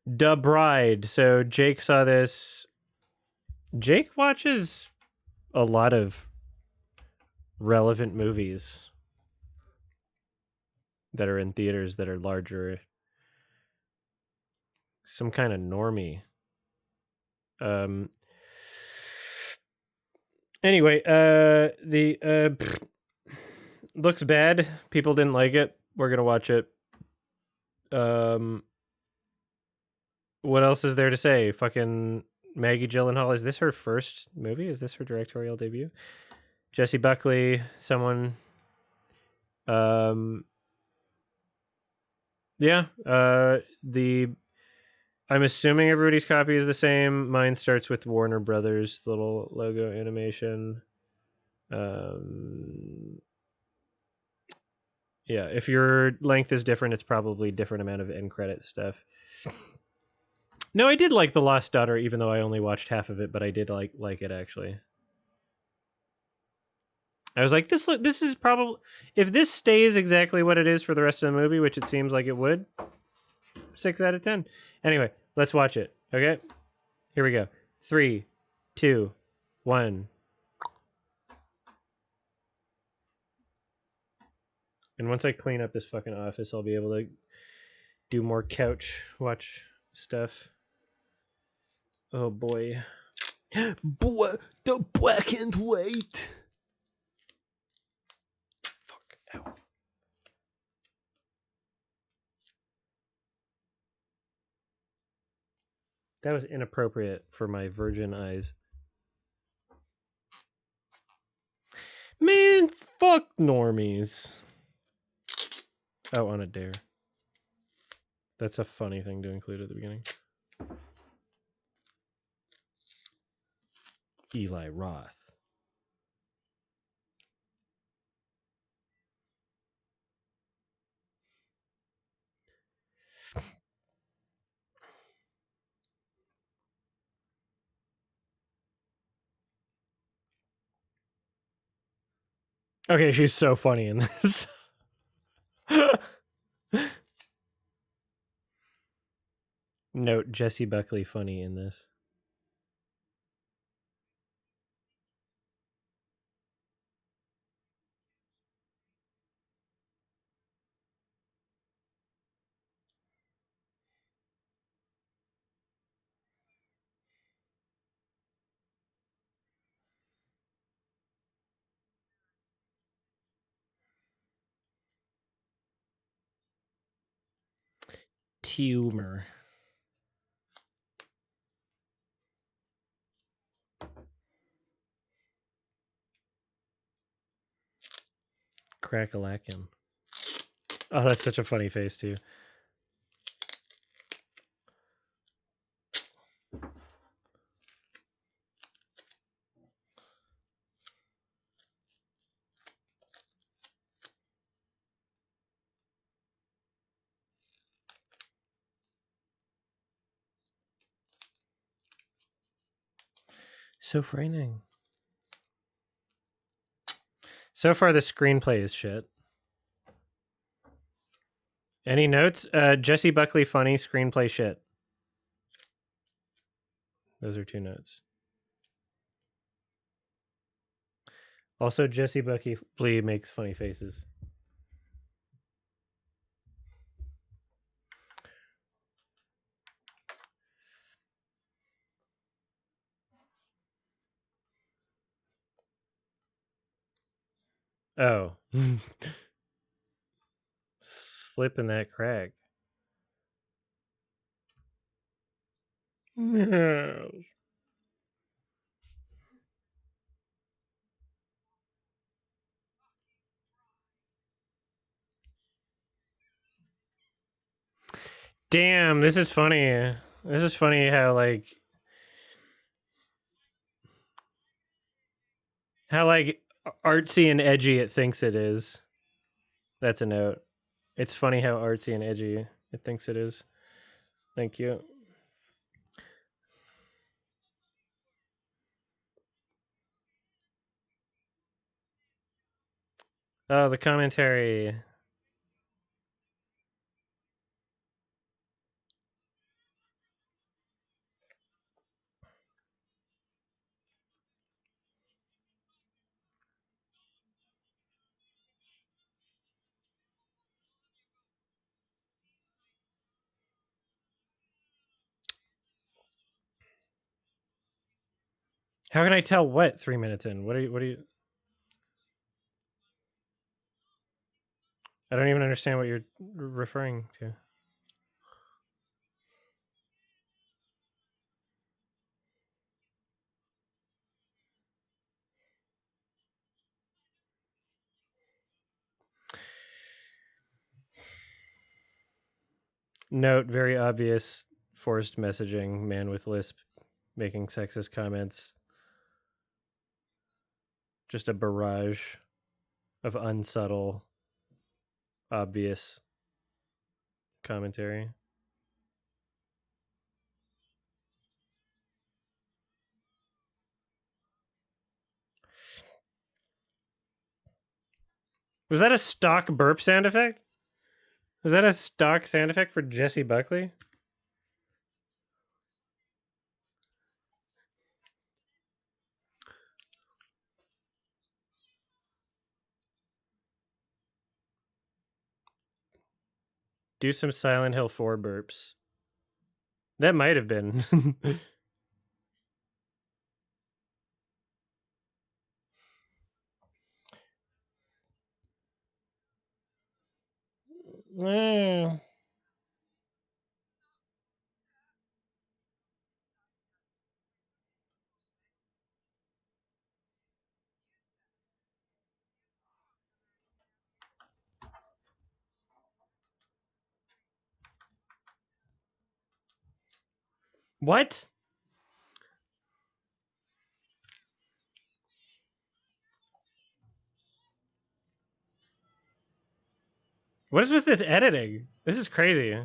Da Bride. So Jake saw this. Jake watches a lot of relevant movies that are in theaters that are larger. Some kind of normie. Um. Anyway, looks bad. People didn't like it. We're gonna watch it. Um. What else is there to say? Fucking Maggie Gyllenhaal. Is this her first movie? Is this her directorial debut? Jesse Buckley. Someone. Um. Yeah. I'm assuming everybody's copy is the same. Mine starts with Warner Brothers little logo animation. Yeah, if your length is different, it's probably different amount of end credit stuff. No, I did like The Lost Daughter, even though I only watched half of it, but I did like it actually. I was like, this is probably, if this stays exactly what it is for the rest of the movie, which it seems like it would, 6 out of 10. Anyway, let's watch it. Okay, here we go. 3, 2, 1. And once I clean up this fucking office, I'll be able to do more couch watch stuff. Oh boy. Boy, the black and white. Fuck. Ow. That was inappropriate for my virgin eyes. Man, fuck normies. Oh, on a dare. That's a funny thing to include at the beginning. Eli Roth. Okay, she's so funny in this. Note Jesse Buckley funny in this. Tumor. Crack-a-lackin'. Oh, that's such a funny face, too. So frightening. So far, the screenplay is shit. Any notes? Jesse Buckley funny, screenplay shit. Those are 2 notes. Also, Jesse Buckley makes funny faces. Oh. Slip in that crack. No. Damn, this is funny. This is funny how artsy and edgy it thinks it is. That's a note. It's funny how artsy and edgy it thinks it is. Thank you. Oh, the commentary. 'Cause How can I tell what 3 minutes in? What are you? I don't even understand what you're referring to. Note, very obvious forced messaging, man with lisp making sexist comments. Just a barrage of unsubtle, obvious commentary. Was that a stock burp sound effect? Was that a stock sound effect for Jesse Buckley? Do some Silent Hill 4 burps. That might have been. What? What is with this editing? This is crazy.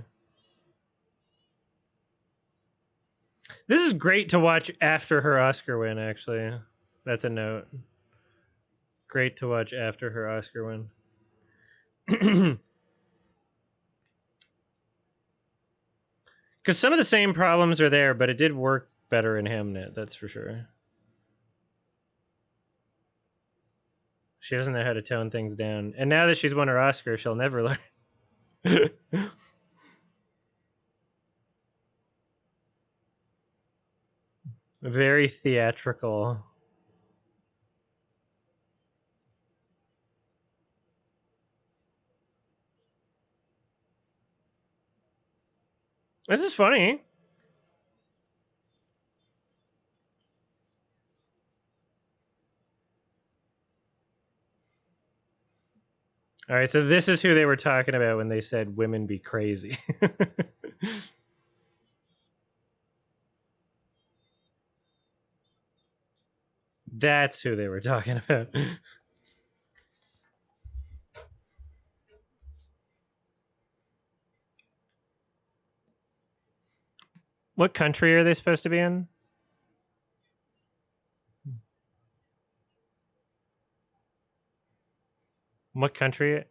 This is great to watch after her Oscar win, actually. That's a note. Great to watch after her Oscar win. Because some of the same problems are there, but it did work better in Hamnet, that's for sure. She doesn't know how to tone things down. And now that she's won her Oscar, she'll never learn. Very theatrical. This is funny. All right, so this is who they were talking about when they said women be crazy. That's who they were talking about. What country are they supposed to be in? What country?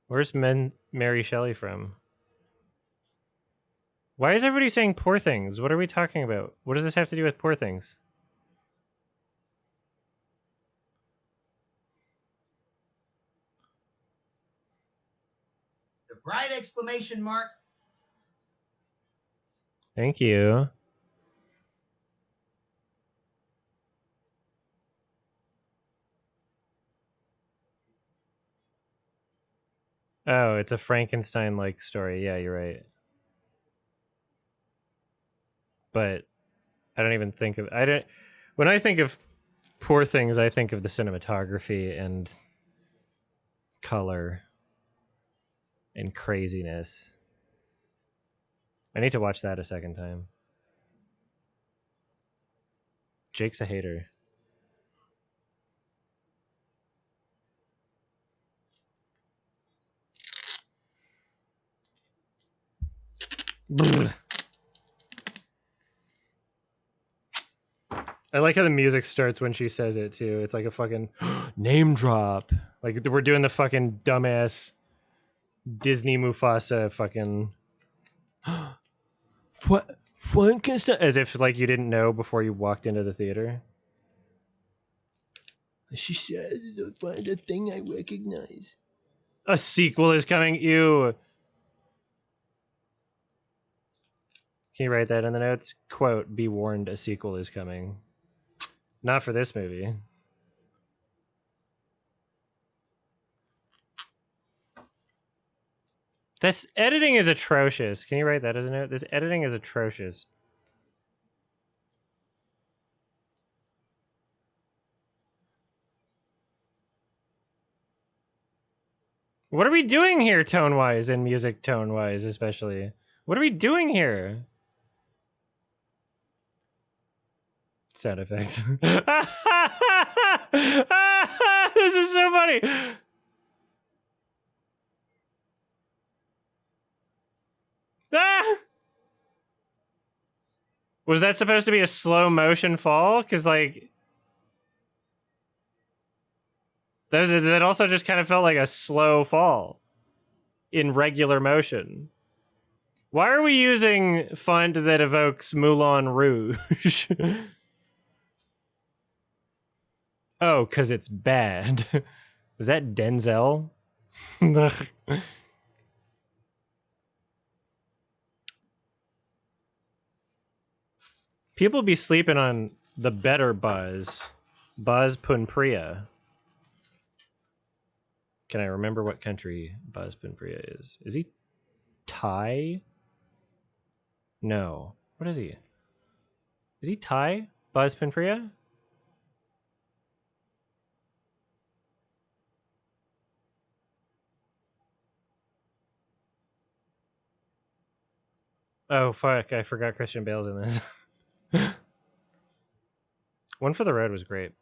Where's Mary Shelley from? Why is everybody saying poor things? What are we talking about? What does this have to do with poor things? The bright exclamation mark. Thank you. Oh, it's a Frankenstein-like story. Yeah, you're right. But I don't even think of I don't when I think of poor things, I think of the cinematography and color and craziness. I need to watch that a second time. Jake's a hater. I like how the music starts when she says it too. It's like a fucking name drop. Like we're doing the fucking dumbass Disney Mufasa fucking Frankenstein, as if like you didn't know before you walked into the theater. She said, "Find a thing I recognize." A sequel is coming. Ew. Can you write that in the notes? Quote, be warned, a sequel is coming. Not for this movie. This editing is atrocious. Can you write that as a note? This editing is atrocious. What are we doing here tone-wise and music tone-wise especially? What are we doing here? Sound effects. This is so funny. Ah! Was that supposed to be a slow motion fall? Because like that also just kind of felt like a slow fall in regular motion. Why are we using font that evokes Moulin Rouge? Oh, because it's bad. Is that Denzel? People be sleeping on the better Buzz. Buzz Punpriya. Can I remember what country Buzz Punpriya is? Is he Thai? No. What is he? Is he Thai? Buzz Punpriya? Oh, fuck. I forgot Christian Bale's in this. One for the Road was great.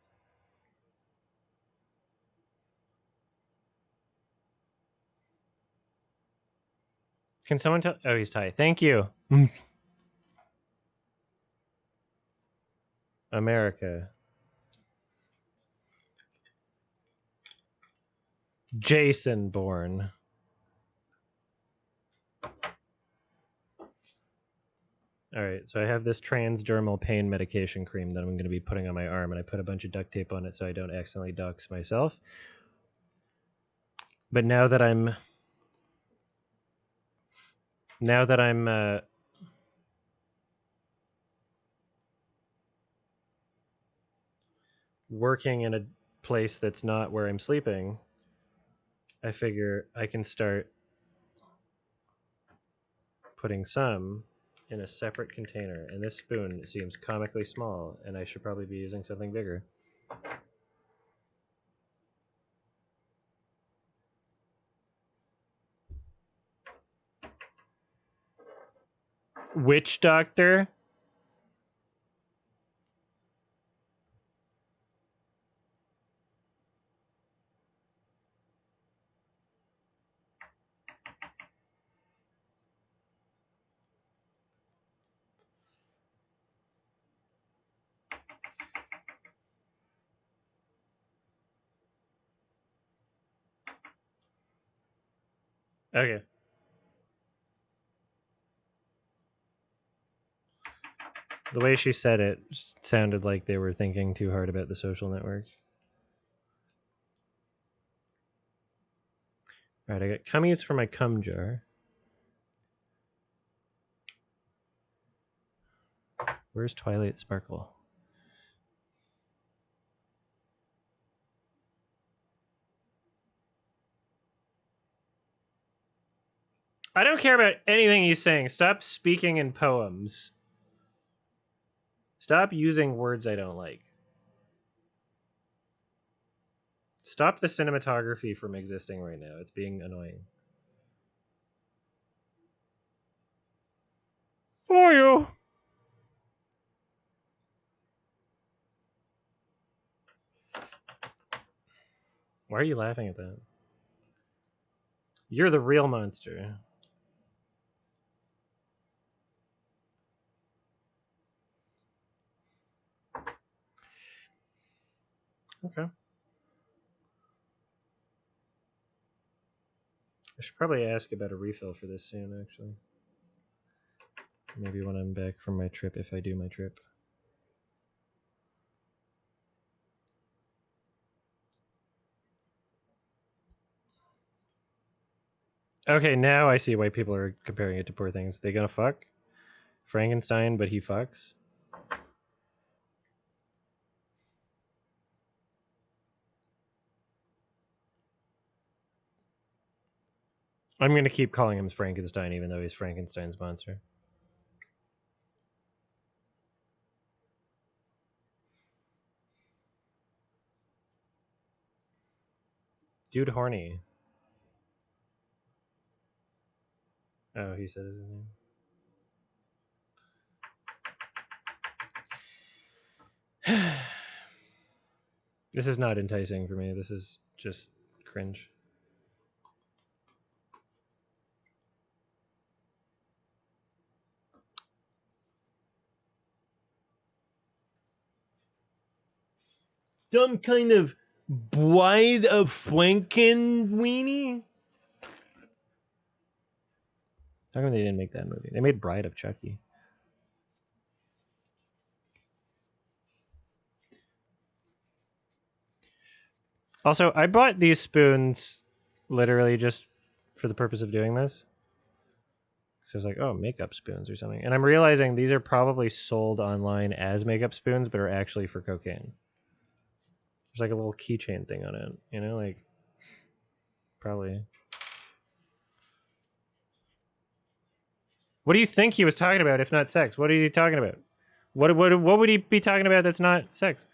Can someone tell? Oh, he's Thai. Thank you. America. Jason Bourne. All right, so I have this transdermal pain medication cream that I'm going to be putting on my arm, and I put a bunch of duct tape on it so I don't accidentally dox myself. But now that I'm working in a place that's not where I'm sleeping, I figure I can start putting some in a separate container. And this spoon seems comically small, and I should probably be using something bigger. Witch doctor? Okay. The way she said it sounded like they were thinking too hard about the social network. All right, I got cummies for my cum jar. Where's Twilight Sparkle? I don't care about anything he's saying. Stop speaking in poems. Stop using words I don't like. Stop the cinematography from existing right now. It's being annoying. For you. Why are you laughing at that? You're the real monster. Okay. I should probably ask about a refill for this soon, actually. Maybe when I'm back from my trip, if I do my trip. Okay, now I see why people are comparing it to Poor Things. They gonna fuck? Frankenstein, but he fucks. I'm going to keep calling him Frankenstein, even though he's Frankenstein's monster. Dude horny. Oh, he said his name. This is not enticing for me. This is just cringe. Some kind of bride of Franken weenie? How come they didn't make that movie? They made Bride of Chucky. Also, I bought these spoons literally just for the purpose of doing this. So I was like, oh, makeup spoons or something. And I'm realizing these are probably sold online as makeup spoons, but are actually for cocaine. There's like a little keychain thing on it, you know, like probably. What do you think he was talking about if not sex? What is he talking about? What would he be talking about that's not sex?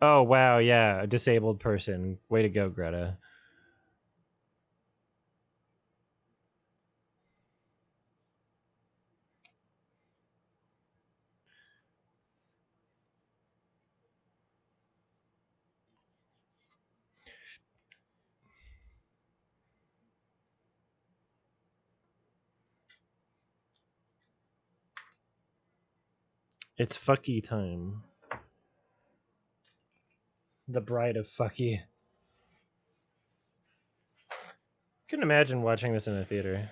Oh wow, yeah, a disabled person. Way to go, Greta. It's fucky time. The bride of fucky. Couldn't imagine watching this in a theater.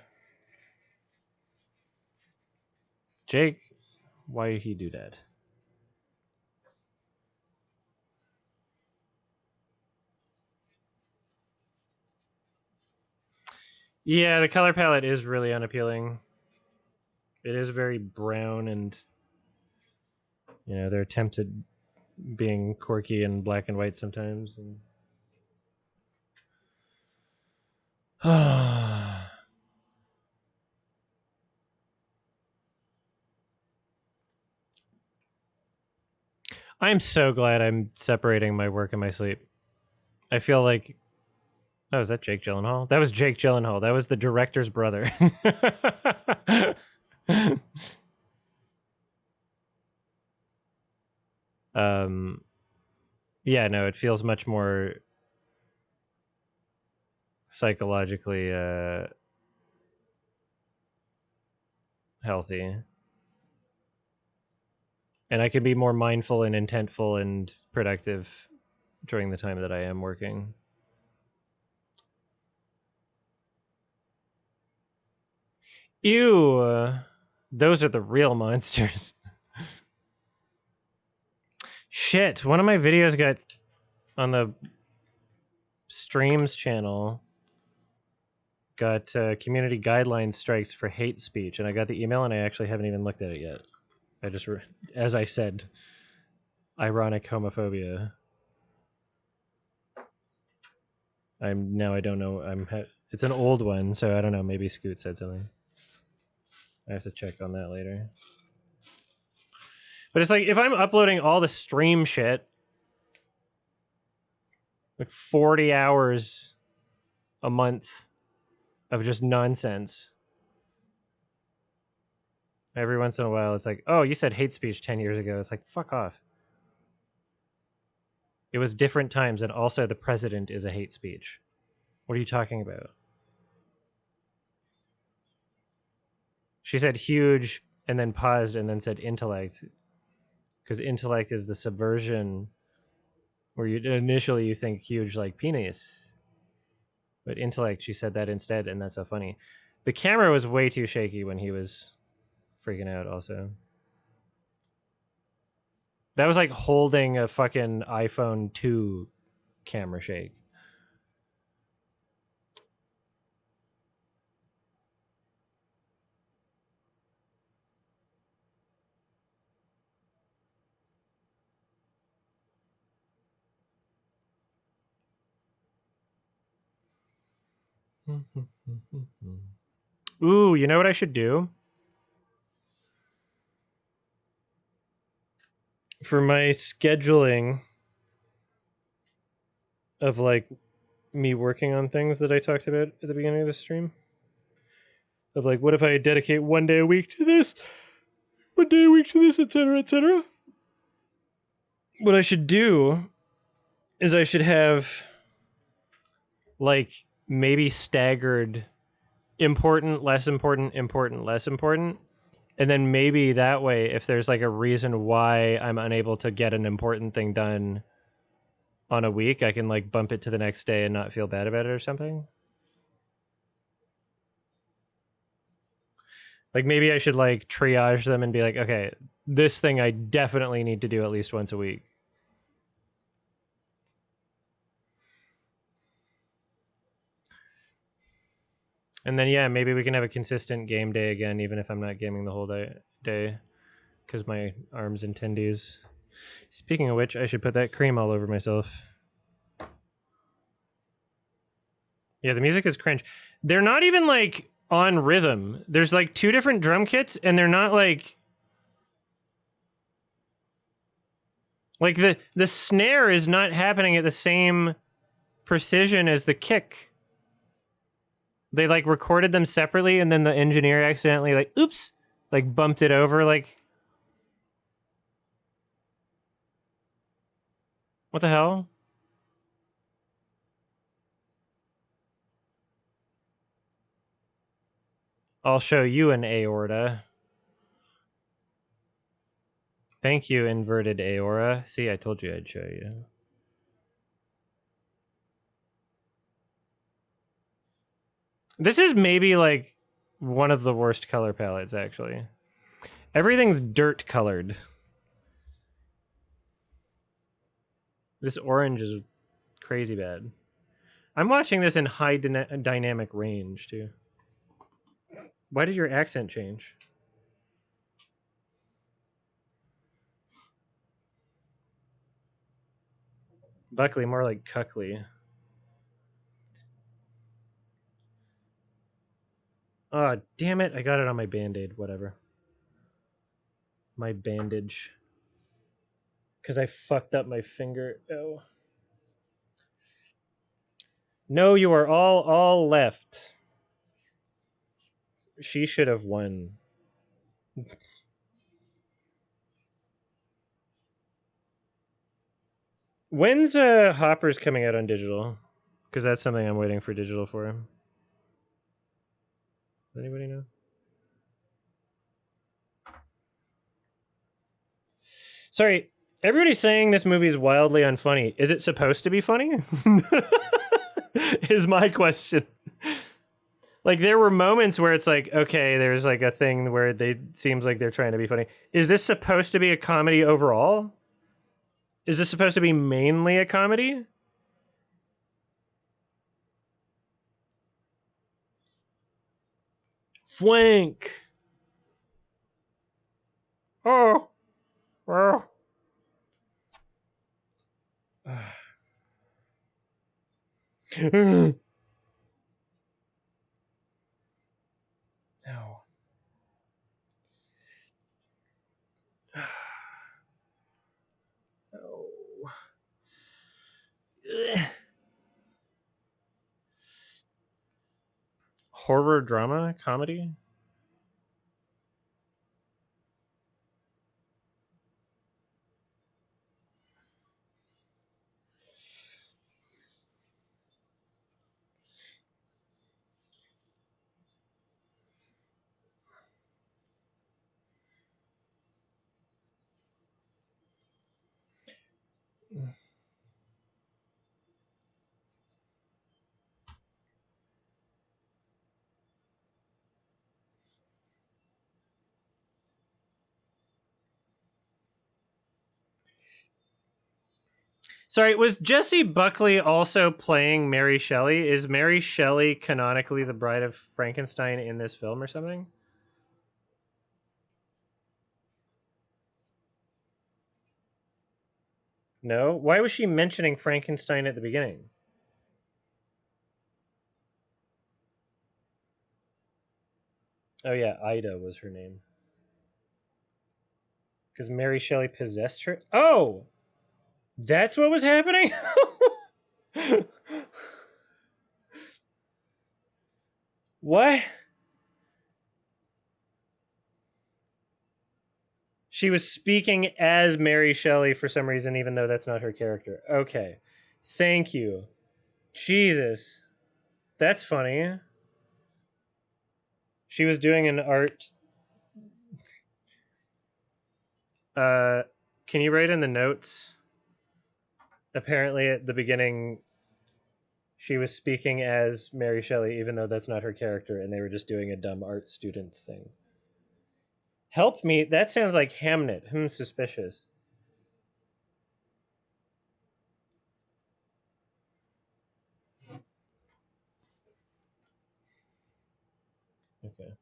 Jake, why did he do that? Yeah, the color palette is really unappealing. It is very brown, and you know, they're attempted being quirky and black and white sometimes. And I'm so glad I'm separating my work and my sleep. I feel like, oh, is that Jake Gyllenhaal? That was Jake Gyllenhaal. That was the director's brother. Yeah, no, it feels much more psychologically healthy. And I can be more mindful and intentful and productive during the time that I am working. Ew, those are the real monsters. Shit, one of my videos got on the streams channel got community guidelines strikes for hate speech, and I got the email and I actually haven't even looked at it yet. I just, as I said, ironic homophobia. I don't know. It's an old one, so I don't know. Maybe Scoot said something. I have to check on that later. But it's like if I'm uploading all the stream shit, like 40 hours a month of just nonsense. Every once in a while, it's like, oh, you said hate speech 10 years ago. It's like, fuck off. It was different times, and also the president is a hate speech. What are you talking about? She said huge and then paused and then said intellect. Because intellect is the subversion where initially you think huge like penis. But intellect, she said that instead, and that's so funny. The camera was way too shaky when he was freaking out also. That was like holding a fucking iPhone 2 camera shake. Ooh, you know what I should do? For my scheduling of like me working on things that I talked about at the beginning of the stream. Of like, what if I dedicate 1 day a week to this, 1 day a week to this, etc., etc. What I should do is I should have like maybe staggered important, less important, important, less important. And then maybe that way, if there's like a reason why I'm unable to get an important thing done on a week, I can like bump it to the next day and not feel bad about it or something. Like maybe I should like triage them and be like, okay, this thing I definitely need to do at least once a week. And then yeah, maybe we can have a consistent game day again, even if I'm not gaming the whole day, because my arms and tendies. Speaking of which, I should put that cream all over myself. Yeah, the music is cringe. They're not even like on rhythm. There's like two different drum kits, and they're not like the snare is not happening at the same precision as the kick. They like recorded them separately, and then the engineer accidentally like oops, like bumped it over. Like what the hell? I'll show you an aorta. Thank you, inverted aorta. See, I told you I'd show you. This is maybe like one of the worst color palettes, actually. Everything's dirt colored. This orange is crazy bad. I'm watching this in high dynamic range, too. Why did your accent change? Buckley, more like Cuckley. Oh, damn it. I got it on my band-aid. Whatever. My bandage. Because I fucked up my finger. Oh. No, you are all left. She should have won. When's Hoppers coming out on digital? Because that's something I'm waiting for digital for. Does anybody know? Sorry, everybody's saying this movie is wildly unfunny. Is it supposed to be funny? Is my question. Like there were moments where it's like, okay, there's like a thing where they seems like they're trying to be funny. Is this supposed to be a comedy overall? Is this supposed to be mainly a comedy? Flank. Oh. Oh. No. No. Horror drama comedy? Sorry, was Jessie Buckley also playing Mary Shelley? Is Mary Shelley canonically the bride of Frankenstein in this film or something? No? Why was she mentioning Frankenstein at the beginning? Oh yeah, Ida was her name. Because Mary Shelley possessed her. Oh, that's what was happening. What? She was speaking as Mary Shelley for some reason, even though that's not her character. Okay. Thank you. Jesus. That's funny. She was doing an art. Uh, can you write in the notes? Apparently, at the beginning, she was speaking as Mary Shelley, even though that's not her character, and they were just doing a dumb art student thing. Help me. That sounds like Hamnet. Suspicious. Okay.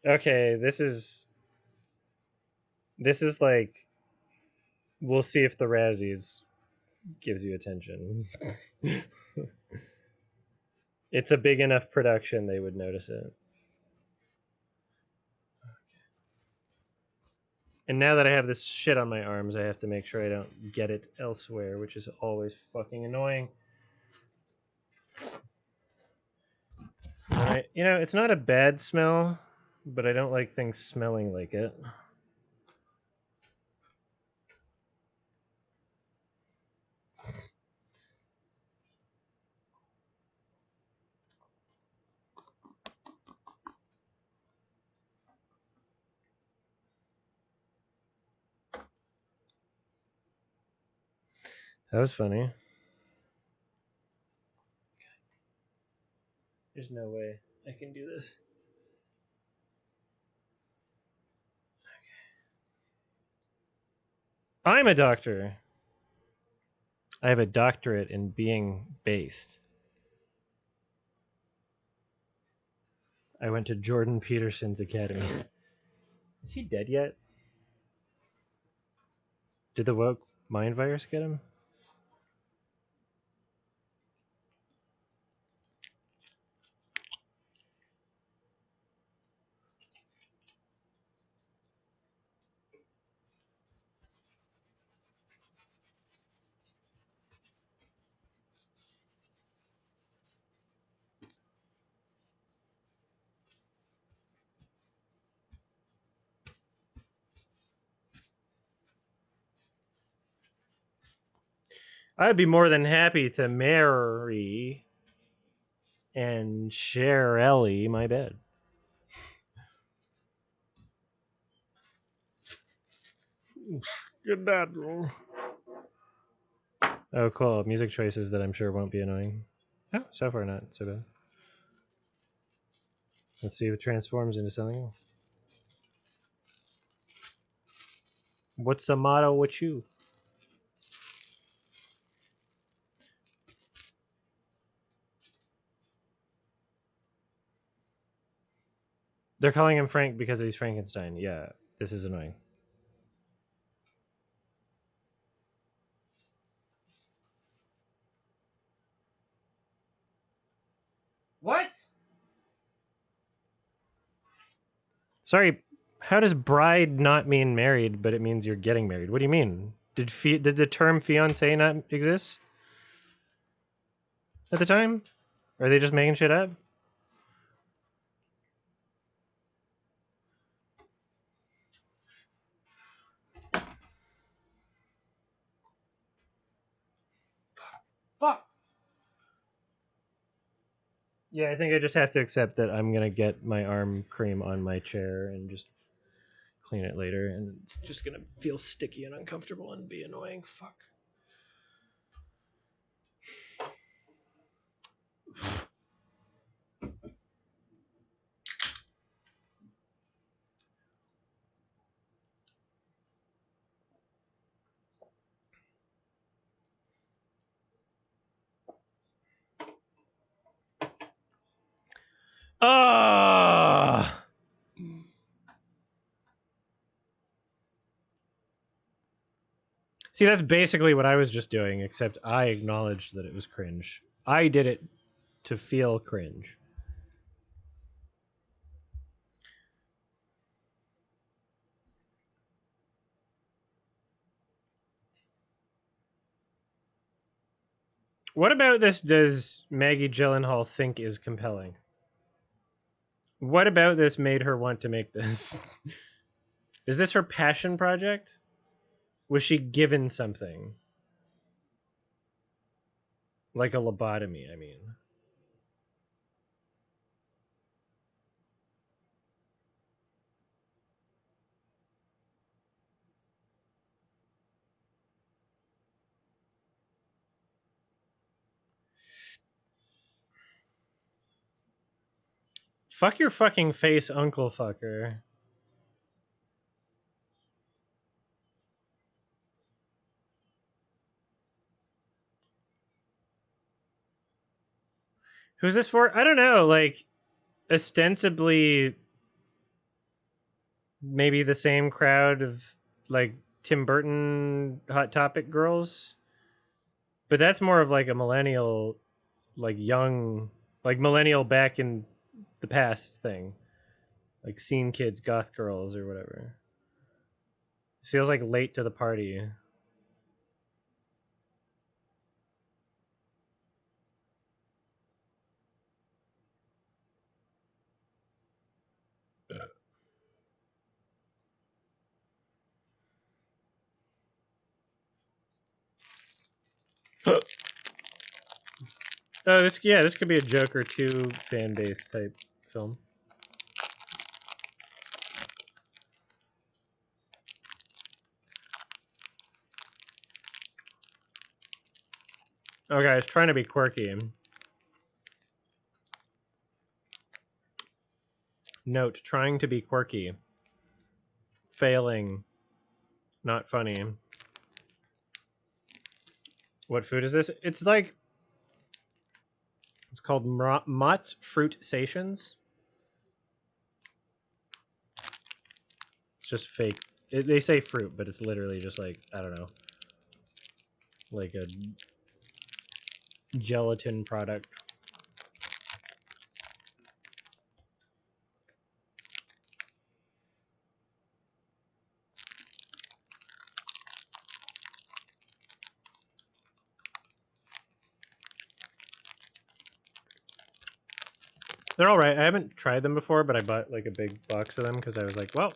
Okay, this is like we'll see if the Razzies gives you attention. It's a big enough production they would notice it. And now that I have this shit on my arms, I have to make sure I don't get it elsewhere, which is always fucking annoying. It's not a bad smell, but I don't like things smelling like it. That was funny. There's no way I can do this. I'm a doctor. I have a doctorate in being based. I went to Jordan Peterson's academy. Is he dead yet? Did the woke mind virus get him? I'd be more than happy to marry and share Ellie my bed. Good bad. Oh, cool. Music choices that I'm sure won't be annoying. Oh, so far not so bad. Let's see if it transforms into something else. What's the motto with you? They're calling him Frank because he's Frankenstein. Yeah, this is annoying. What? Sorry, how does bride not mean married, but it means you're getting married? What do you mean? Did the term fiance not exist at the time? Are they just making shit up? Fuck. Yeah, I think I just have to accept that I'm gonna get my arm cream on my chair and just clean it later, and it's just gonna feel sticky and uncomfortable and be annoying. Fuck. Ah. See, that's basically what I was just doing, except I acknowledged that it was cringe. I did it to feel cringe. What about this does Maggie Gyllenhaal think is compelling? What about this made her want to make this? Is this her passion project? Was she given something? Like a lobotomy, I mean. Fuck your fucking face, Uncle Fucker. Who's this for? I don't know. Like, ostensibly, maybe the same crowd of like Tim Burton Hot Topic girls. But that's more of like a millennial, like young, like millennial back in the past thing. Like scene kids, goth girls, or whatever. It feels like late to the party. Oh, this could be a Joker 2 fan base type film. Okay, it's trying to be quirky. Note, trying to be quirky. Failing. Not funny. What food is this? It's like... It's called Mott's Fruit Stations. It's just fake. They say fruit, but it's literally just like, I don't know. Like a gelatin product. They're all right. I haven't tried them before, but I bought like a big box of them because I was like, well,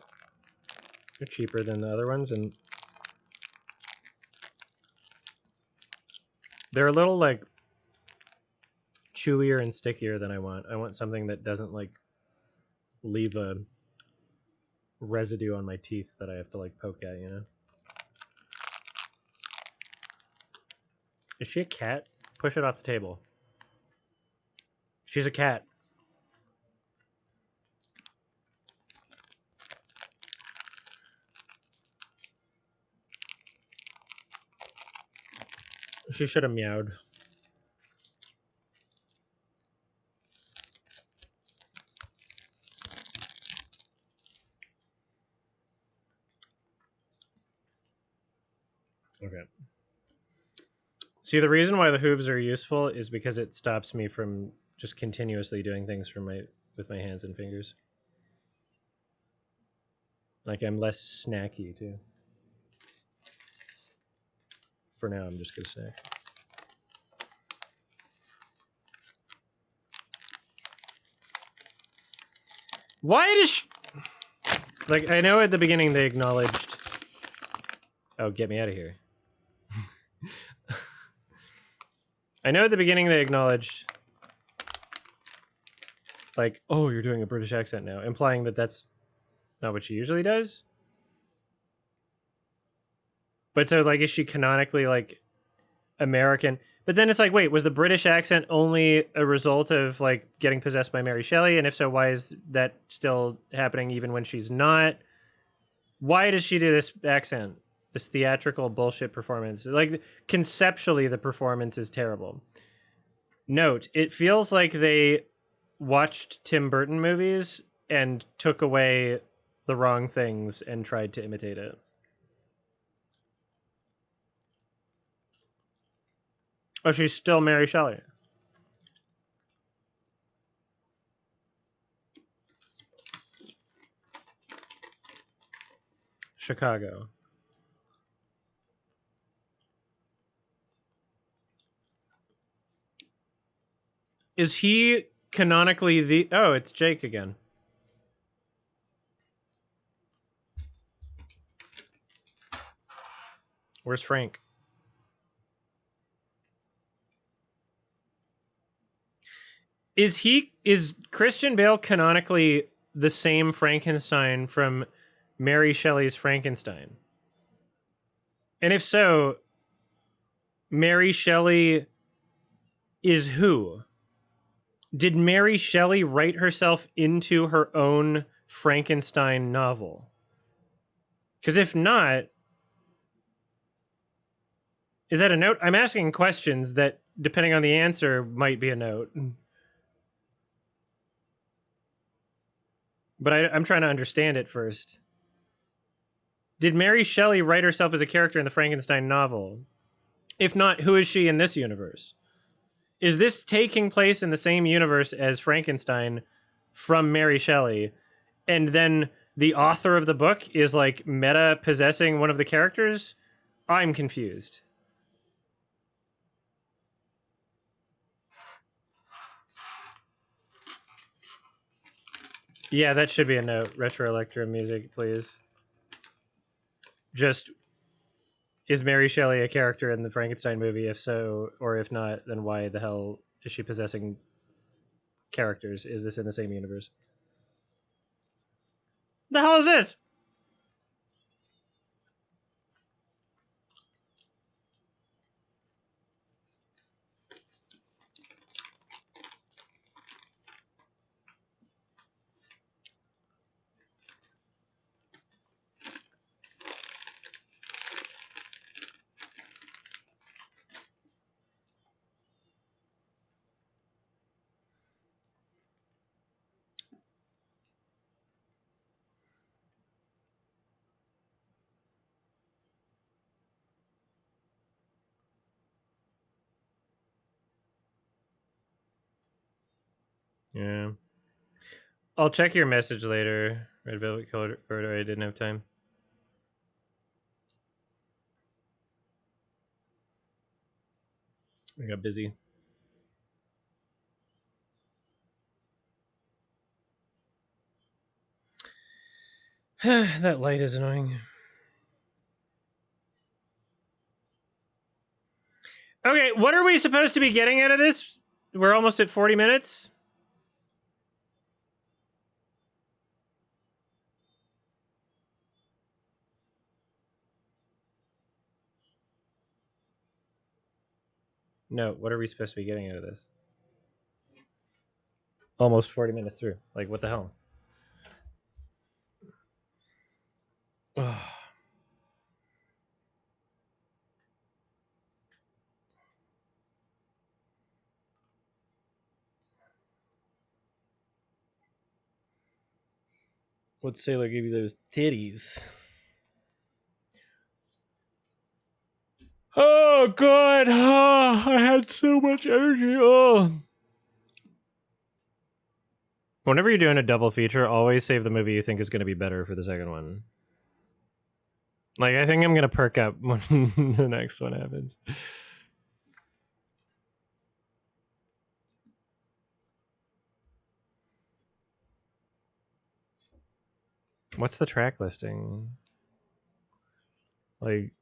they're cheaper than the other ones, and they're a little like chewier and stickier than I want. I want something that doesn't like leave a residue on my teeth that I have to like poke at, you know? Is she a cat? Push it off the table. She's a cat. She should have meowed. Okay. See, the reason why the hooves are useful is because it stops me from just continuously doing things with my hands and fingers. Like I'm less snacky too. For now, I'm just gonna snack. Why does like I know at the beginning they acknowledged. Oh, get me out of here. I know at the beginning they acknowledged, like, oh, you're doing a British accent now, implying that that's not what she usually does. But so, like, is she canonically, like, American? But then it's like, wait, was the British accent only a result of, like, getting possessed by Mary Shelley? And if so, why is that still happening even when she's not? Why does she do this accent? This theatrical bullshit performance? Like, conceptually, the performance is terrible. Note, it feels like they watched Tim Burton movies and took away the wrong things and tried to imitate it. Oh, she's still Mary Shelley. Chicago. Is he canonically the... Oh, it's Jake again. Where's Frank? Is Christian Bale canonically the same Frankenstein from Mary Shelley's Frankenstein? And if so, Mary Shelley is who? Did Mary Shelley write herself into her own Frankenstein novel? Because if not, is that a note? I'm asking questions that, depending on the answer, might be a note. But I'm trying to understand it first. Did Mary Shelley write herself as a character in the Frankenstein novel? If not, who is she in this universe? Is this taking place in the same universe as Frankenstein from Mary Shelley? And then the author of the book is like meta possessing one of the characters? I'm confused. Yeah, that should be a note. Retro Electro music, please. Just, is Mary Shelley a character in the Frankenstein movie? If so, or if not, then why the hell is she possessing characters? Is this in the same universe? The hell is this? Yeah. I'll check your message later, Red Velvet Corridor. I didn't have time. I got busy. That light is annoying. Okay, what are we supposed to be getting out of this? We're almost at 40 minutes. No, what are we supposed to be getting out of this? Almost 40 minutes through. Like, what the hell? What sailor gave you those titties? Oh, God. Oh, I had so much energy. Oh. Whenever you're doing a double feature, always save the movie you think is going to be better for the second one. Like, I think I'm going to perk up when the next one happens. What's the track listing? Like...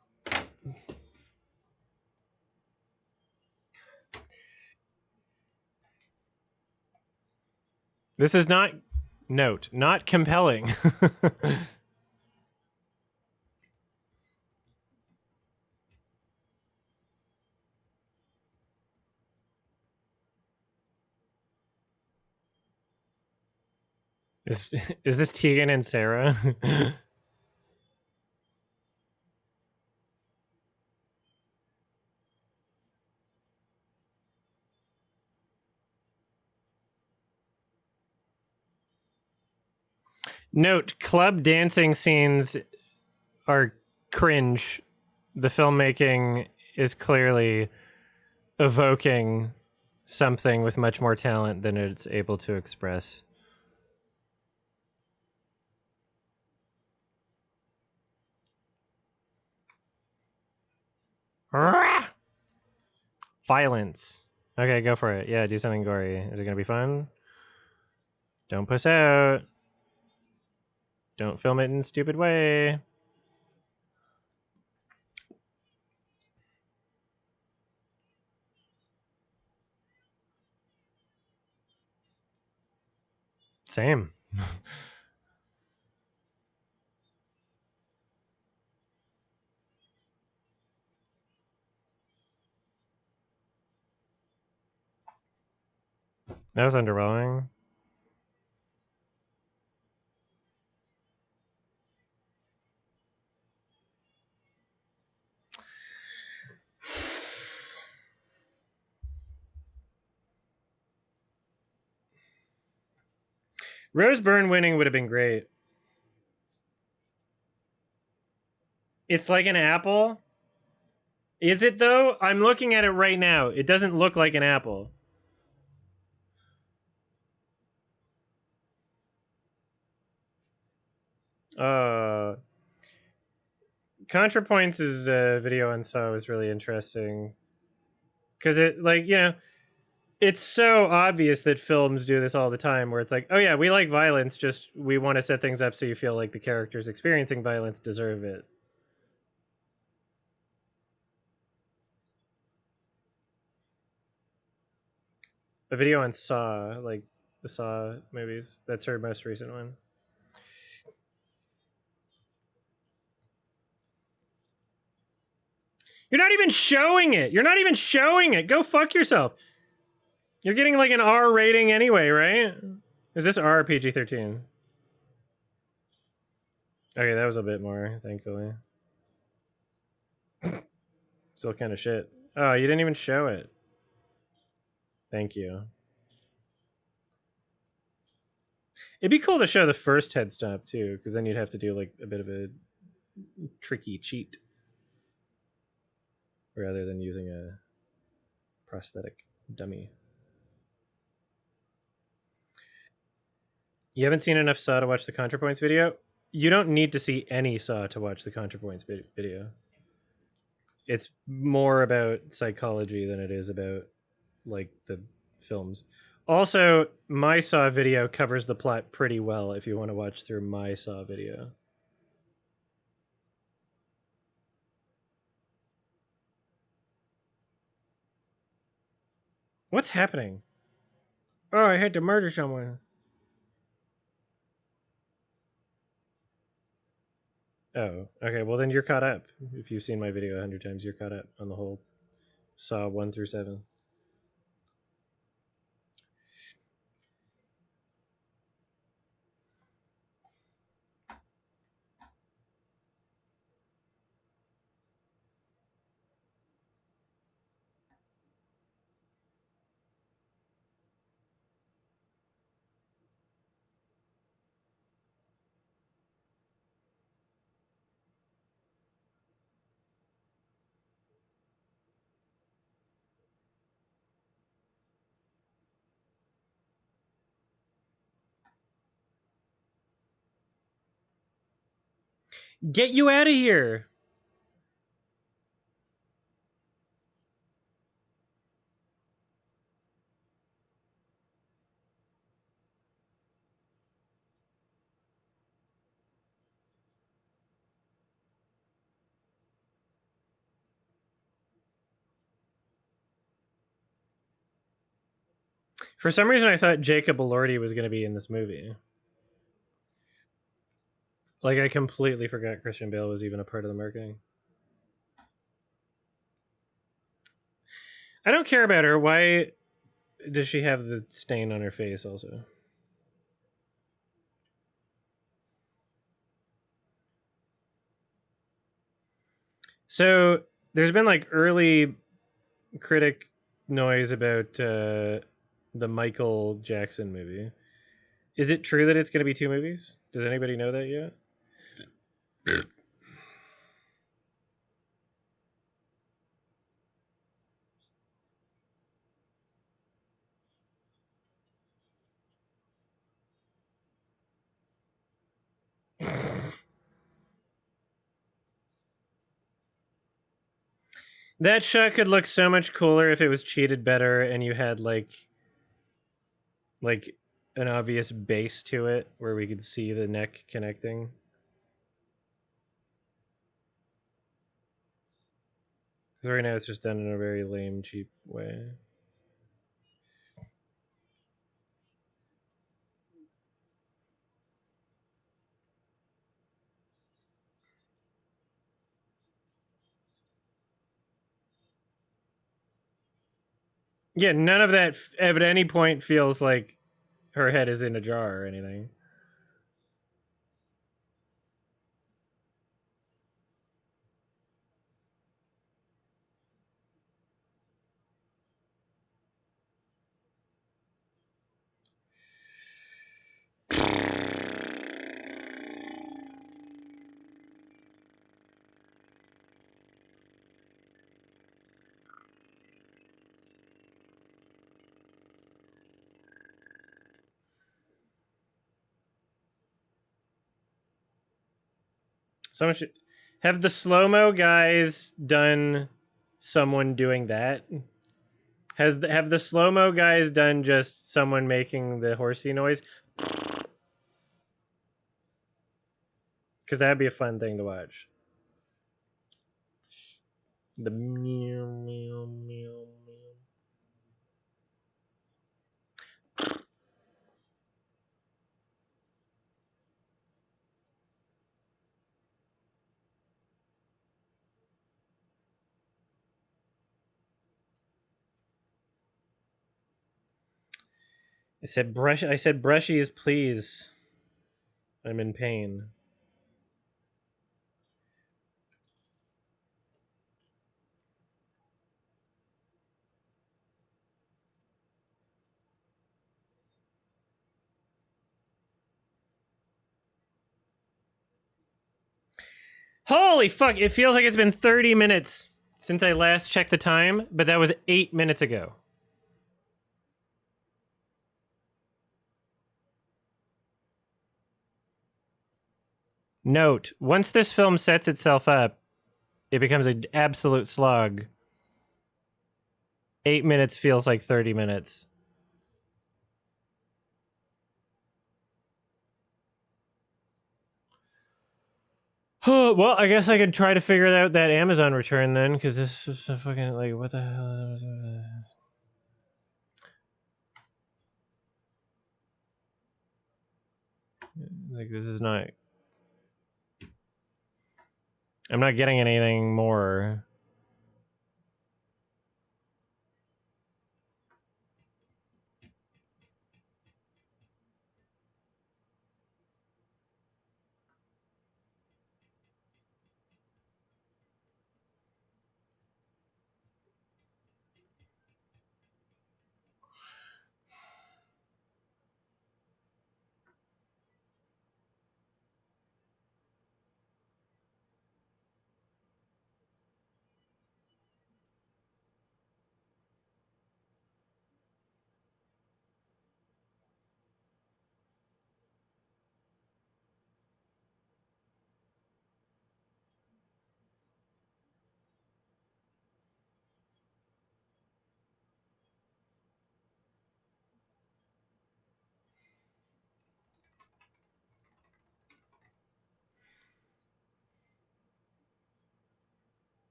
This is not... Note, not compelling. Is this Tegan and Sarah? Note, club dancing scenes are cringe. The filmmaking is clearly evoking something with much more talent than it's able to express. Violence. Okay, go for it. Yeah, do something gory. Is it gonna be fun? Don't puss out. Don't film it in a stupid way. Same. That was underwhelming. Rose Byrne winning would have been great. It's like an apple. Is it though? I'm looking at it right now. It doesn't look like an apple. ContraPoints' video on Saw was really interesting because it, like, you know, it's so obvious that films do this all the time, where it's like, oh yeah, we like violence, just we want to set things up so you feel like the characters experiencing violence deserve it. A video on Saw, like the Saw movies. That's her most recent one. You're not even showing it. You're not even showing it. Go fuck yourself. You're getting like an R rating anyway, right? Is this R PG 13? Okay, that was a bit more, thankfully. Still kind of shit. Oh, you didn't even show it. Thank you. It'd be cool to show the first head stop too, because then you'd have to do like a bit of a tricky cheat rather than using a prosthetic dummy. You haven't seen enough Saw to watch the ContraPoints video? You don't need to see any Saw to watch the ContraPoints video. It's more about psychology than it is about like the films. Also, my Saw video covers the plot pretty well if you want to watch through my Saw video. What's happening? Oh, I had to murder someone. Oh, okay. Well, then you're caught up. If you've seen my video 100 times, you're caught up on the whole Saw 1 through 7. Get you out of here! For some reason, I thought Jacob Elordi was going to be in this movie. Like, I completely forgot Christian Bale was even a part of the marketing. I don't care about her. Why does she have the stain on her face also? So, there's been like early critic noise about the Michael Jackson movie. Is it true that it's going to be 2 movies? Does anybody know that yet? That shot could look so much cooler if it was cheated better and you had like an obvious base to it where we could see the neck connecting. Because right now it's just done in a very lame, cheap way. Yeah, none of that at any point feels like her head is in a jar or anything. Someone should have the slow mo guys done someone doing that. Have the slow mo guys done just someone making the horsey noise? Because that'd be a fun thing to watch. The meow meow meow meow. I said brush. I said brushies, please. I'm in pain. Holy fuck! It feels like it's been 30 minutes since I last checked the time, but that was 8 minutes ago. Note: once this film sets itself up, it becomes an absolute slog. 8 minutes feels like 30 minutes. Well, I guess I could try to figure out that Amazon return then, because this is fucking like, what the hell? Like, this is not. I'm not getting anything more.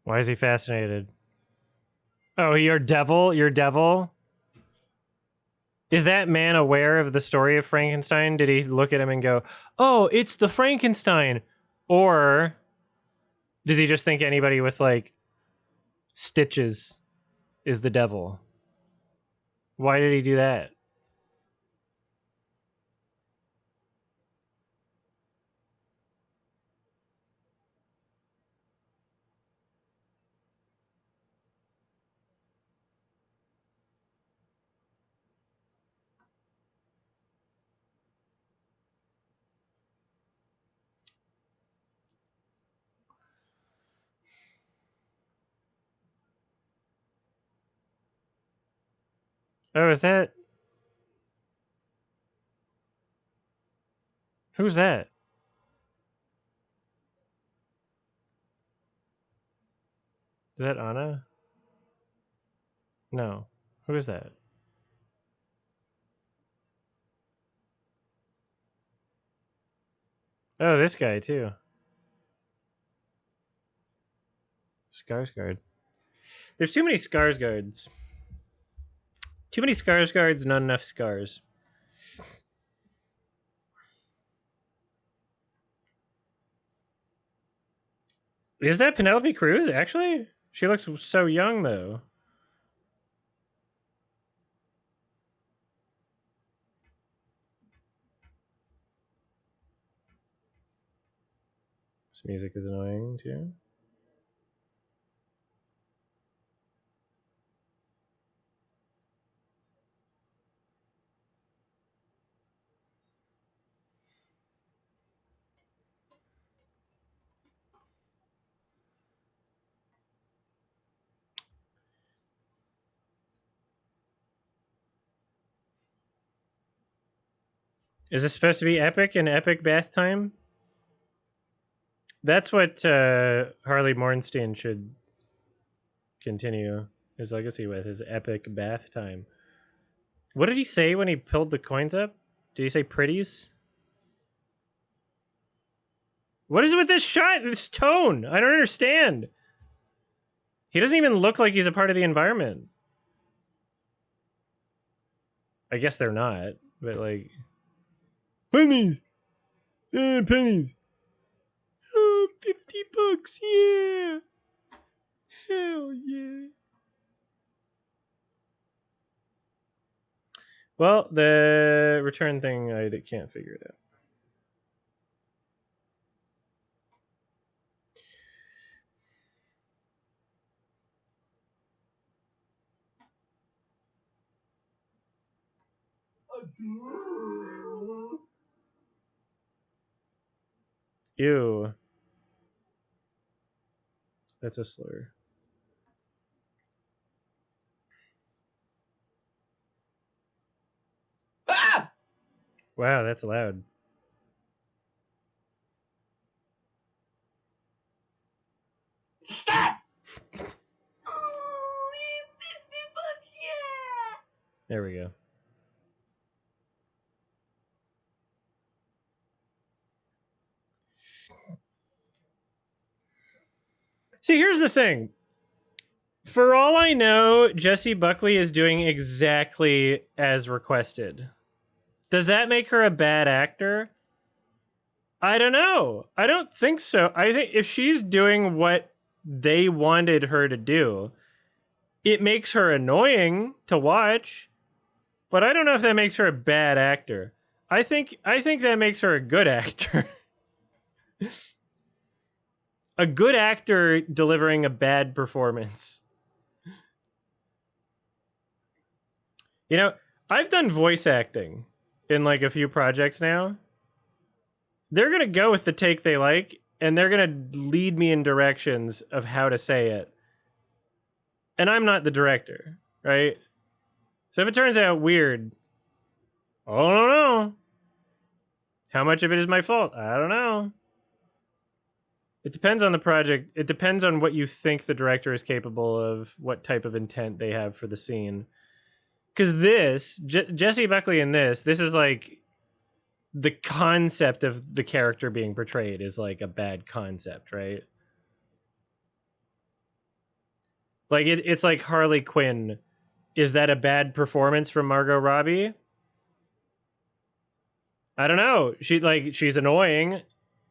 Why is he fascinated? Oh, your devil? Your devil? Is that man aware of the story of Frankenstein? Did he look at him and go, "Oh, it's the Frankenstein"? Or does he just think anybody with like stitches is the devil? Why did he do that? Oh, is that who's that? Is that Anna? No. Who is that? Oh, this guy too. Skarsgård. There's too many Skarsgårds. Too many Skarsgårds, not enough scars. Is that Penelope Cruz, actually? She looks so young, though. This music is annoying, too. Is this supposed to be epic and epic bath time? That's what Harley Mornstein should continue his legacy with, his epic bath time. What did he say when he pulled the coins up? Did he say pretties? What is it with this shot, this tone? I don't understand. He doesn't even look like he's a part of the environment. I guess they're not, but like... Pennies! Pennies! Oh, $50, yeah! Hell yeah. Well, the return thing, I can't figure it out. Ew. That's a slur. Ah! Wow, that's loud. Stop! Oh, $50, yeah! There we go. See, here's the thing. For all I know, Jessie Buckley is doing exactly as requested. Does that make her a bad actor? I don't know. I don't think so. I think if she's doing what they wanted her to do, it makes her annoying to watch, but I don't know if that makes her a bad actor. I think that makes her a good actor. A good actor delivering a bad performance. You know, I've done voice acting in like a few projects now. They're going to go with the take they like, and they're going to lead me in directions of how to say it. And I'm not the director, right? So if it turns out weird, I don't know. How much of it is my fault? I don't know. It depends on the project. It depends on what you think the director is capable of, what type of intent they have for the scene. Because this, Jessie Buckley in this is like the concept of the character being portrayed is like a bad concept, right? Like it's like Harley Quinn. Is that a bad performance from Margot Robbie? I don't know. She's annoying.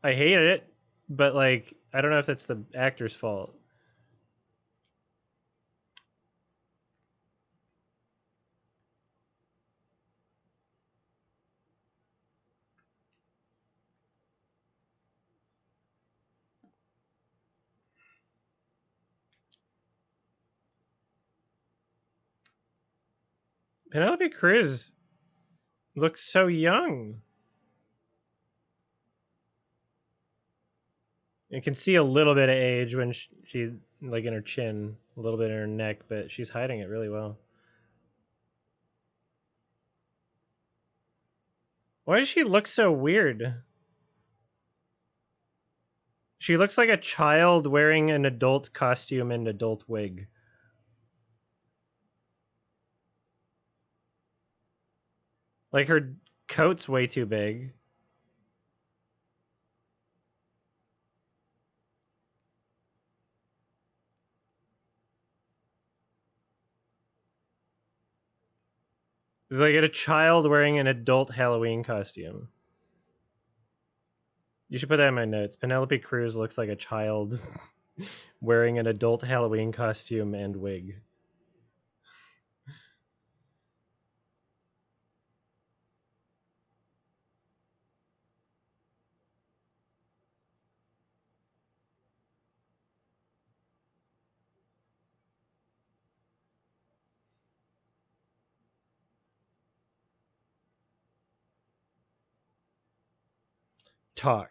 I hate it, but like I don't know if that's the actor's fault. Penelope Cruz looks so young. You can see a little bit of age when she like in her chin, a little bit in her neck, but she's hiding it really well. Why does she look so weird? She looks like a child wearing an adult costume and adult wig. Like her coat's way too big. It's like a child wearing an adult Halloween costume. You should put that in my notes. Penelope Cruz looks like a child wearing an adult Halloween costume and wig. Talk.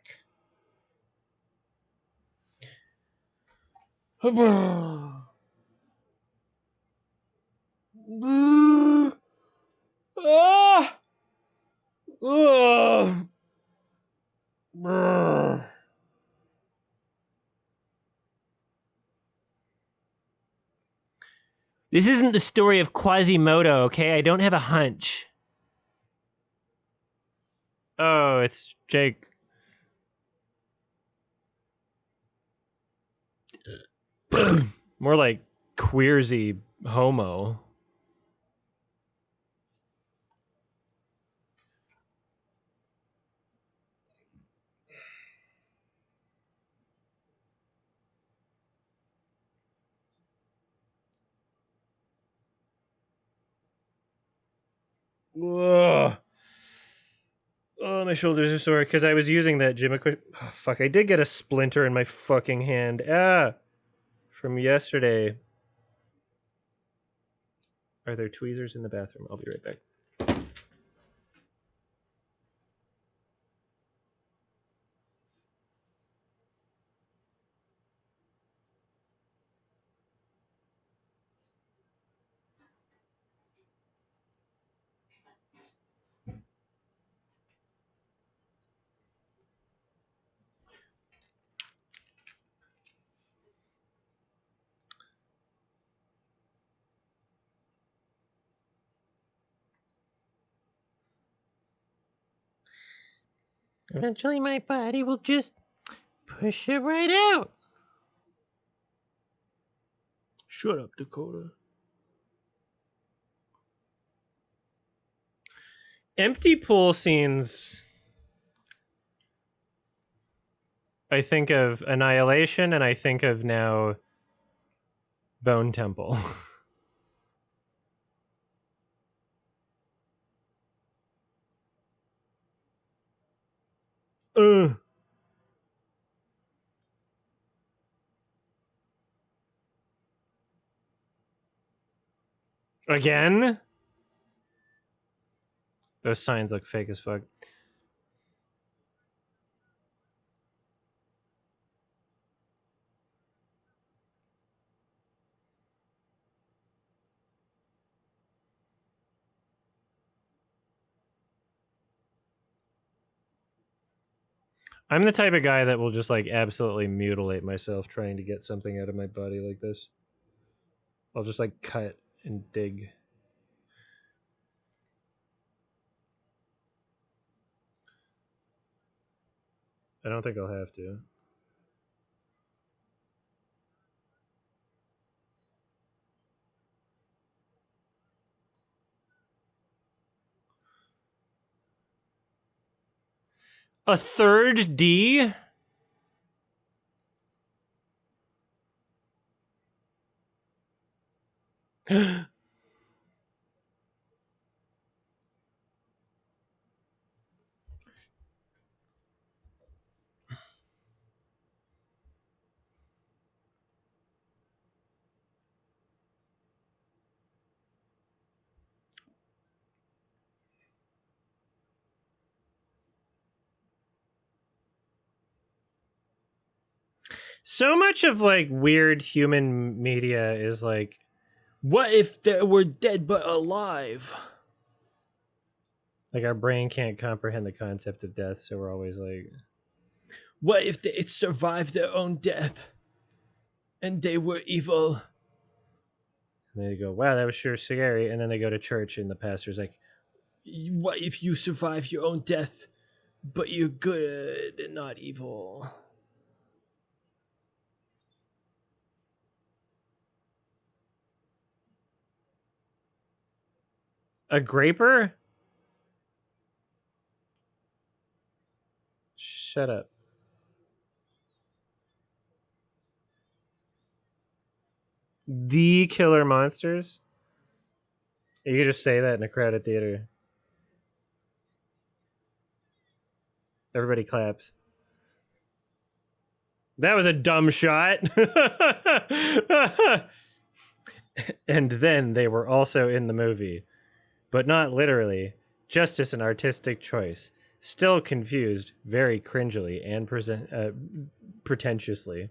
Ah! Ugh. This isn't the story of Quasimodo, okay? I don't have a hunch. Oh, it's Jake. More like queersy homo. Ugh. Oh, my shoulders are sore because I was using that gym equipment. Oh, fuck, I did get a splinter in my fucking hand. From yesterday. Are there tweezers in the bathroom? I'll be right back. Eventually, my body will just push it right out. Shut up, Dakota. Empty pool scenes. I think of Annihilation, and I think of now Bone Temple. Ugh. Again? Those signs look fake as fuck. I'm the type of guy that will just like absolutely mutilate myself trying to get something out of my body like this. I'll just like cut and dig. I don't think I'll have to. A third D? So much of like weird human media is like, what if we're dead but alive? Like our brain can't comprehend the concept of death, so we're always like, What if they survived their own death and they were evil? And they go, wow, that was sure scary. And then they go to church, and the pastor's like, what if you survive your own death, but you're good and not evil? A graper? Shut up. The killer monsters? You could just say that in a crowded theater. Everybody claps. That was a dumb shot. And then they were also in the movie, but not literally, just as an artistic choice. Still confused, very cringily and pretentiously.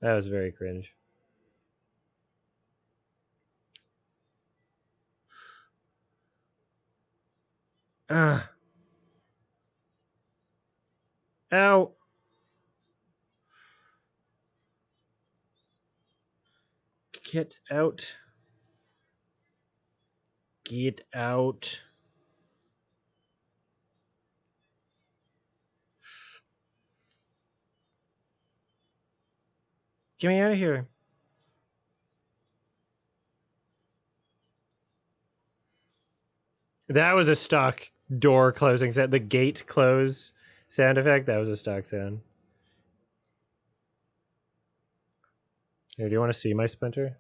That was very cringe. Ah. Ow. Get out. Get out. Get me out of here. That was a stock door closing sound. The gate close sound effect, that was a stock sound. Here, do you want to see my splinter?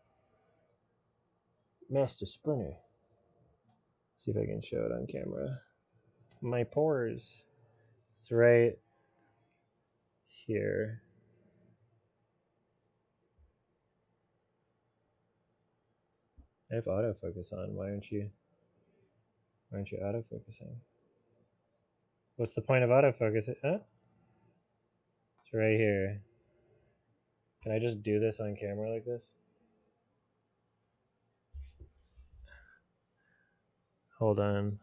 Master Splinter. See if I can show it on camera. My pores. It's right here. I have autofocus on. Why aren't you autofocusing? What's the point of autofocus? Huh? It's right here. Can I just do this on camera like this? Hold on.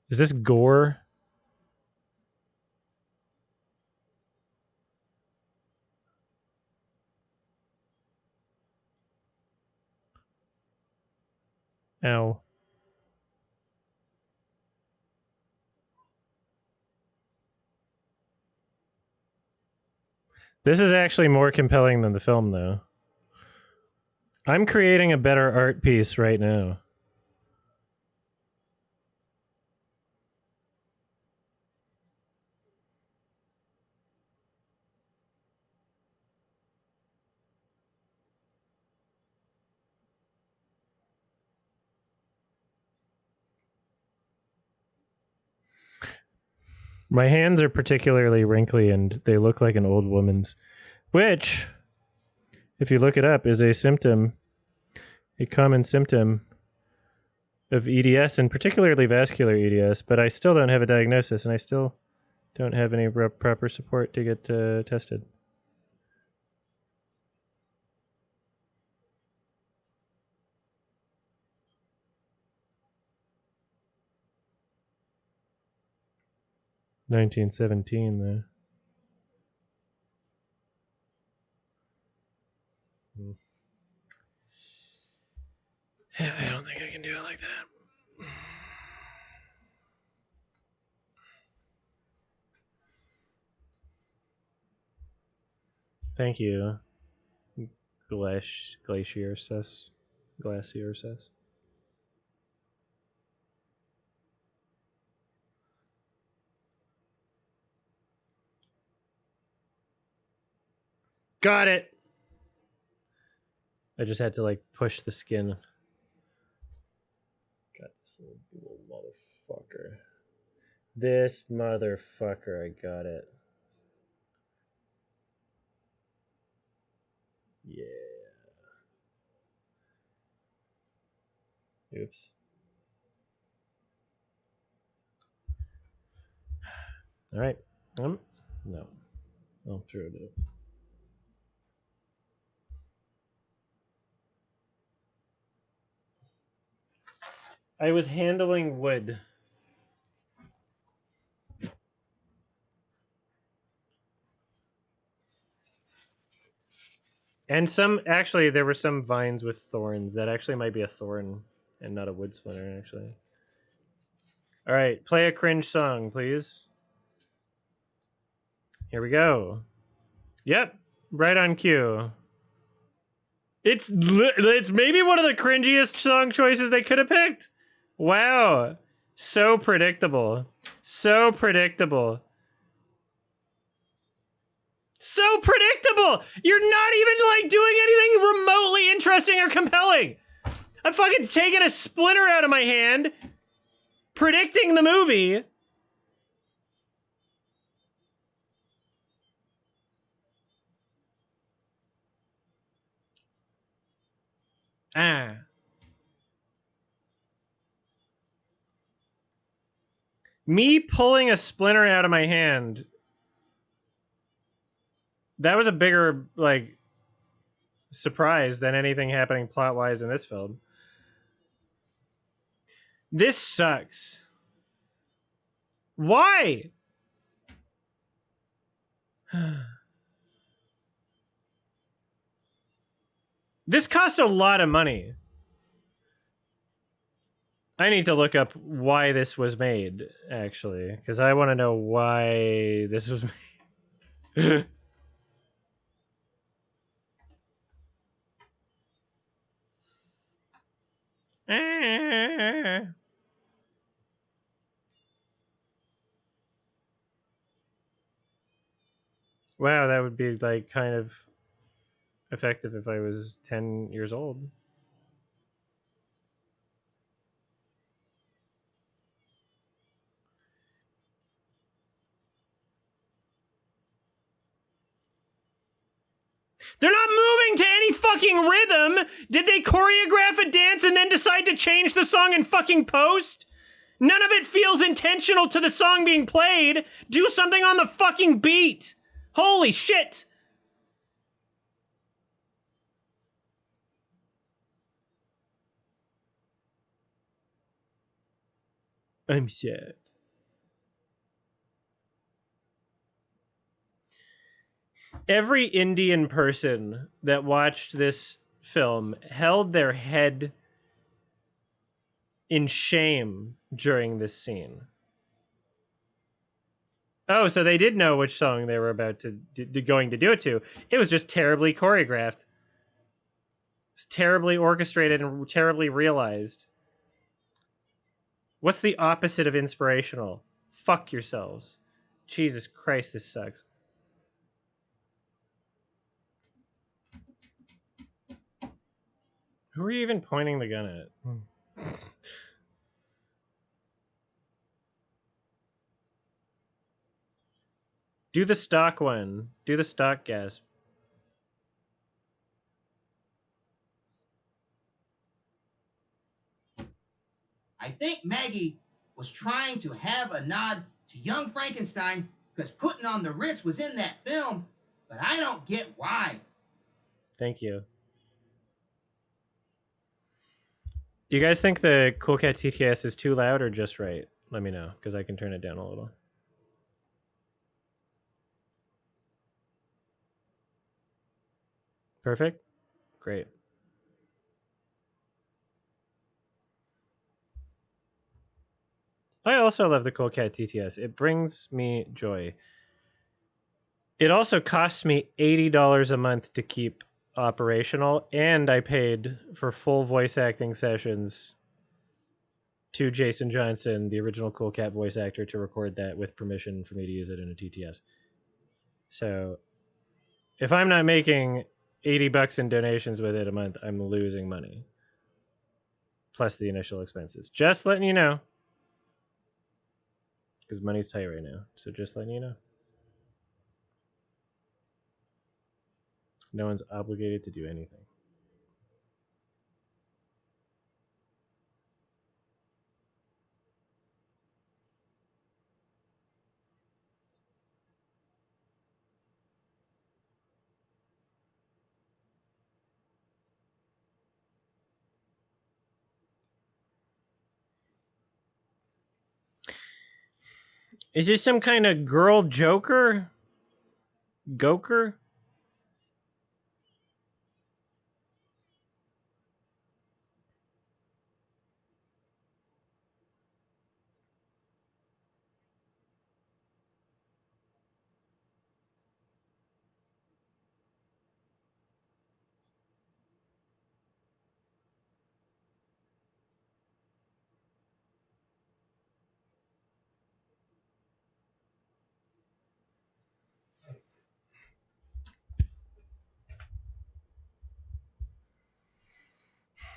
Is this gore? Ow. This is actually more compelling than the film, though. I'm creating a better art piece right now. My hands are particularly wrinkly and they look like an old woman's, which, if you look it up, is a common symptom of EDS, and particularly vascular EDS, but I still don't have a diagnosis and I still don't have any proper support to get tested. $1917, though. I don't think I can do it like that. Thank you, Glacier says. Got it. I just had to like push the skin. Got this little motherfucker. This motherfucker, I got it. Yeah. Oops. All right. No. Oh, true. I was handling wood. And actually, there were some vines with thorns. That actually might be a thorn and not a wood splinter, actually. All right, play a cringe song, please. Here we go. Yep, right on cue. It's maybe one of the cringiest song choices they could have picked. Wow, so predictable, so predictable, so predictable. You're not even like doing anything remotely interesting or compelling. I'm fucking taking a splinter out of my hand, predicting the movie. Ah. Me pulling a splinter out of my hand. That was a bigger, like, surprise than anything happening plot-wise in this film. This sucks. Why? This cost a lot of money. I need to look up why this was made, actually, because I want to know why this was made. Wow, that would be like kind of effective if I was 10 years old. They're not moving to any fucking rhythm. Did they choreograph a dance and then decide to change the song in fucking post? None of it feels intentional to the song being played. Do something on the fucking beat. Holy shit. I'm sad. Every Indian person that watched this film held their head in shame during this scene. Oh, so they did know which song they were about to going to do it to. It was just terribly choreographed. It's terribly orchestrated and terribly realized. What's the opposite of inspirational? Fuck yourselves. Jesus Christ, this sucks. Who are you even pointing the gun at? Do the stock one. Do the stock gasp. I think Maggie was trying to have a nod to Young Frankenstein because putting on the Ritz was in that film, but I don't get why. Thank you. Do you guys think the Cool Cat TTS is too loud or just right? Let me know, because I can turn it down a little. Perfect? Great. I also love the Cool Cat TTS. It brings me joy. It also costs me $80 a month to keep operational, and I paid for full voice acting sessions to Jason Johnson, the original Cool Cat voice actor, to record that with permission for me to use it in a TTS. So if I'm not making $80 in donations with it a month, I'm losing money. Plus the initial expenses. Just letting you know. Because money's tight right now. So just letting you know. No one's obligated to do anything. Is this some kind of girl Joker? Goker?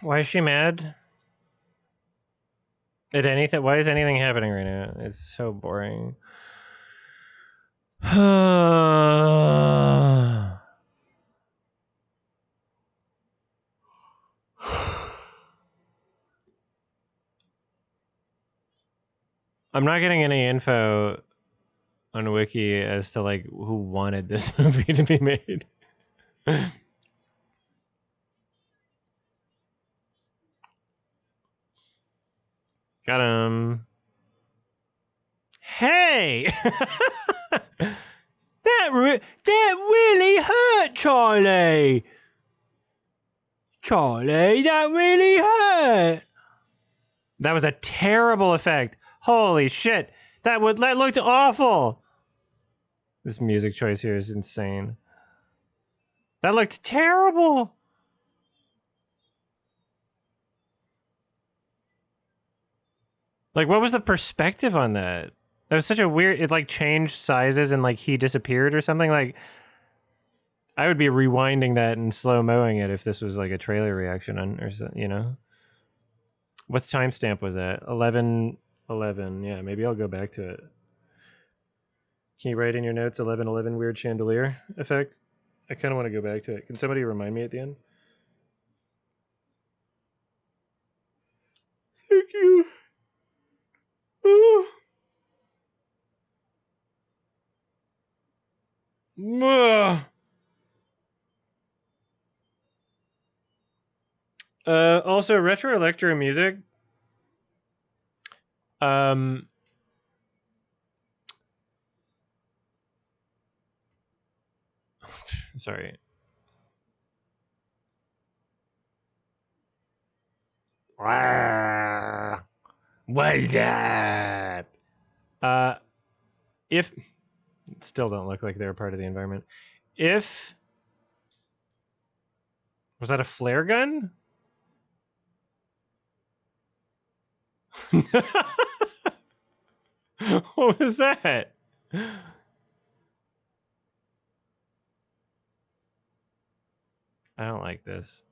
Why is she mad? At anything? Why is anything happening right now? It's so boring. I'm not getting any info on Wiki as to like who wanted this movie to be made. Got him. Hey! that really hurt, Charlie. Charlie, that really hurt. That was a terrible effect. Holy shit. That looked awful. This music choice here is insane. That looked terrible. Like, what was the perspective on that? That was such a weird, it like changed sizes and like he disappeared or something. Like, I would be rewinding that and slow moing it if this was like a trailer reaction on, or you know. What timestamp was that? 11:11. Yeah, maybe I'll go back to it. Can you write in your notes 11:11 weird chandelier effect? I kind of want to go back to it. Can somebody remind me at the end? Thank you. Also, retro electro music. Sorry. What's that? If still don't look like they're part of the environment. If was that a flare gun? What was that? I don't like this.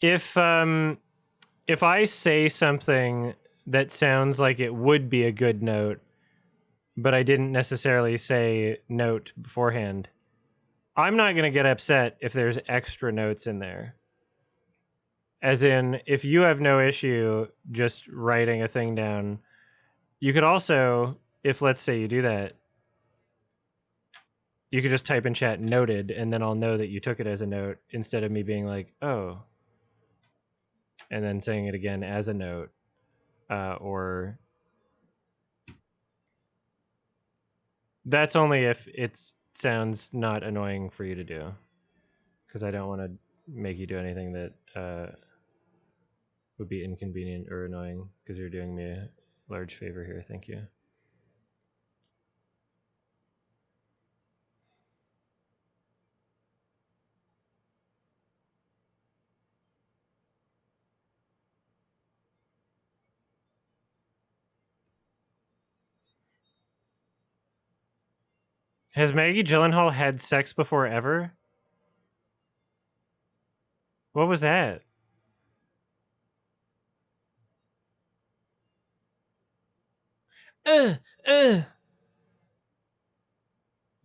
If I say something that sounds like it would be a good note, but I didn't necessarily say note beforehand, I'm not going to get upset if there's extra notes in there. As in, if you have no issue just writing a thing down, you could also, if let's say you do that, you could just type in chat noted, and then I'll know that you took it as a note instead of me being like, oh, and then saying it again as a note. Or that's only if it sounds not annoying for you to do, because I don't want to make you do anything that would be inconvenient or annoying, because you're doing me a large favor here. Thank you. Has Maggie Gyllenhaal had sex before ever? What was that?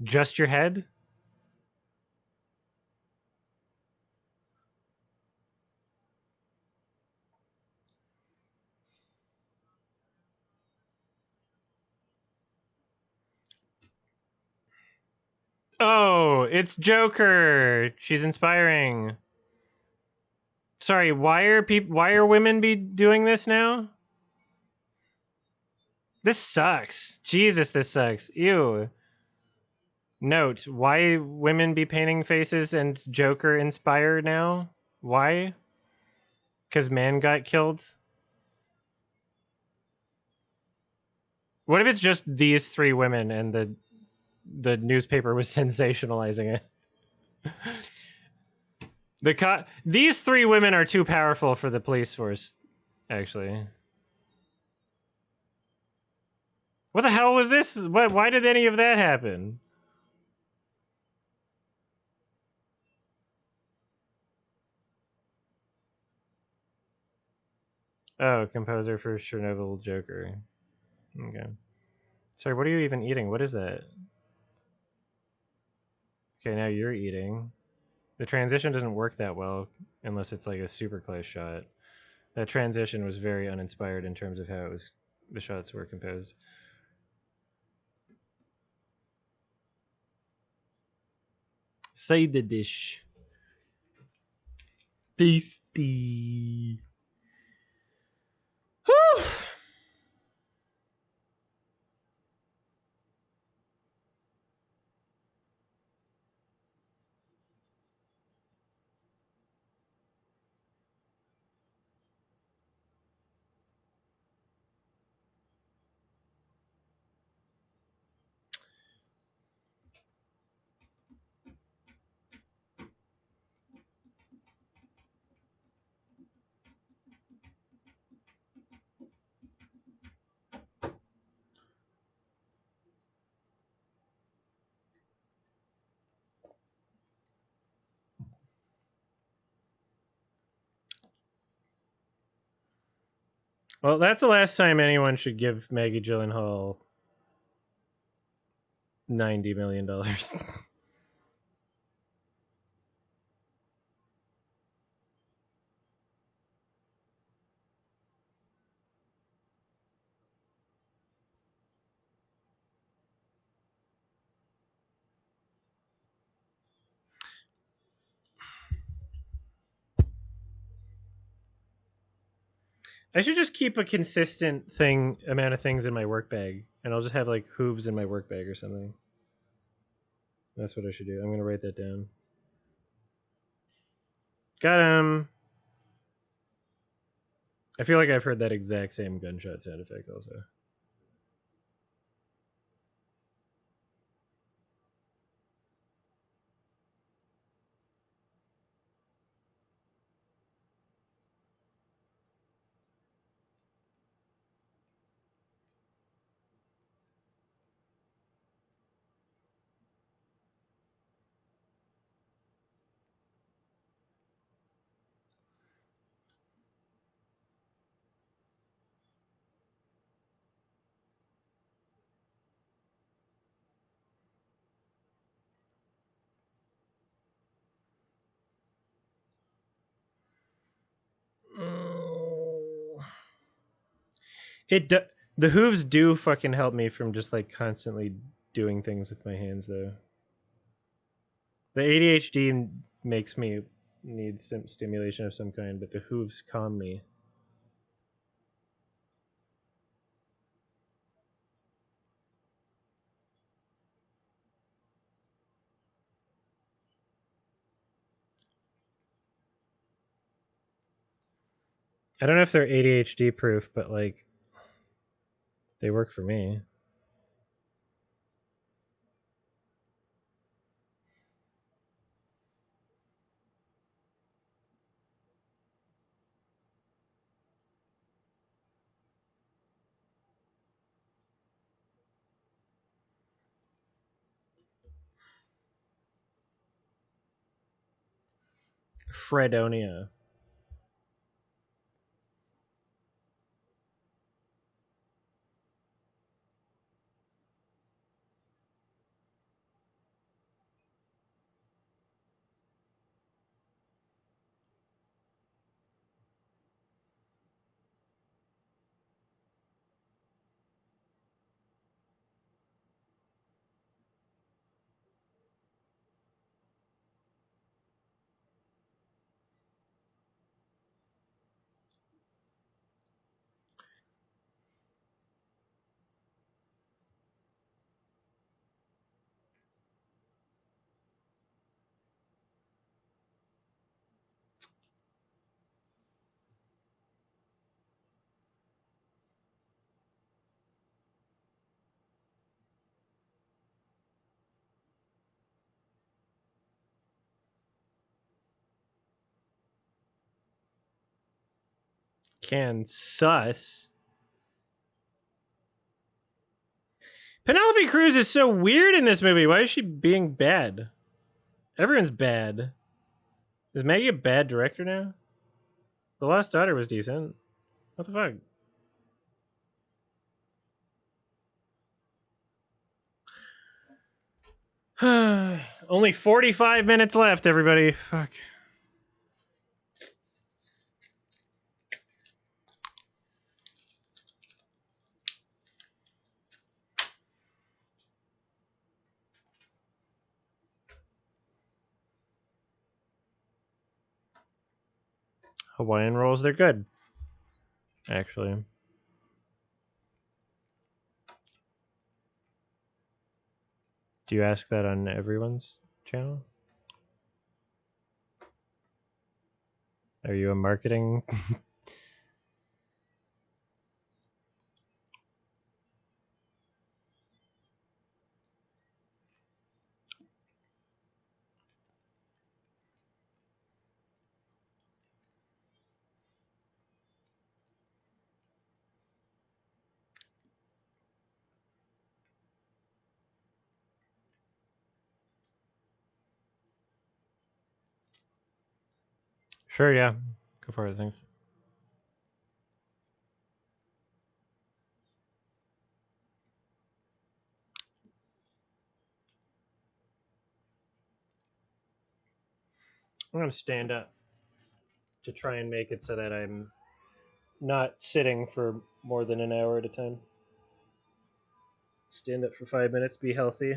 Just your head? Oh, it's Joker. She's inspiring. Sorry, why are women be doing this now? This sucks. Jesus, this sucks. Ew. Note, why women be painting faces and Joker inspired now? Why? Because man got killed? What if it's just these three women and the newspaper was sensationalizing it? These three women are too powerful for the police force, actually. What the hell was this? Why did any of that happen? Oh, composer for Chernobyl Joker. Okay. Sorry, what are you even eating? What is that? Okay, now you're eating. The transition doesn't work that well unless it's like a super close shot. That transition was very uninspired in terms of how the shots were composed. Side the dish. Tasty. Whew. Well, that's the last time anyone should give Maggie Gyllenhaal $90 million. I should just keep a consistent amount of things in my work bag, and I'll just have like hooves in my work bag or something. That's what I should do. I'm gonna write that down. Got him. I feel like I've heard that exact same gunshot sound effect also. Oh. The hooves do fucking help me from just like constantly doing things with my hands though. The ADHD makes me need some stimulation of some kind, but the hooves calm me. I don't know if they're ADHD proof, but like they work for me. Fredonia. Can sus. Penelope Cruz is so weird in this movie. Why is she being bad? Everyone's bad. Is Maggie a bad director now? The Lost Daughter was decent. What the fuck? Only 45 minutes left, everybody. Fuck. Hawaiian rolls, they're good. Actually. Do you ask that on everyone's channel? Are you a marketing? Sure, yeah. Go for it, thanks. I'm gonna stand up to try and make it so that I'm not sitting for more than an hour at a time. Stand up for 5 minutes, be healthy.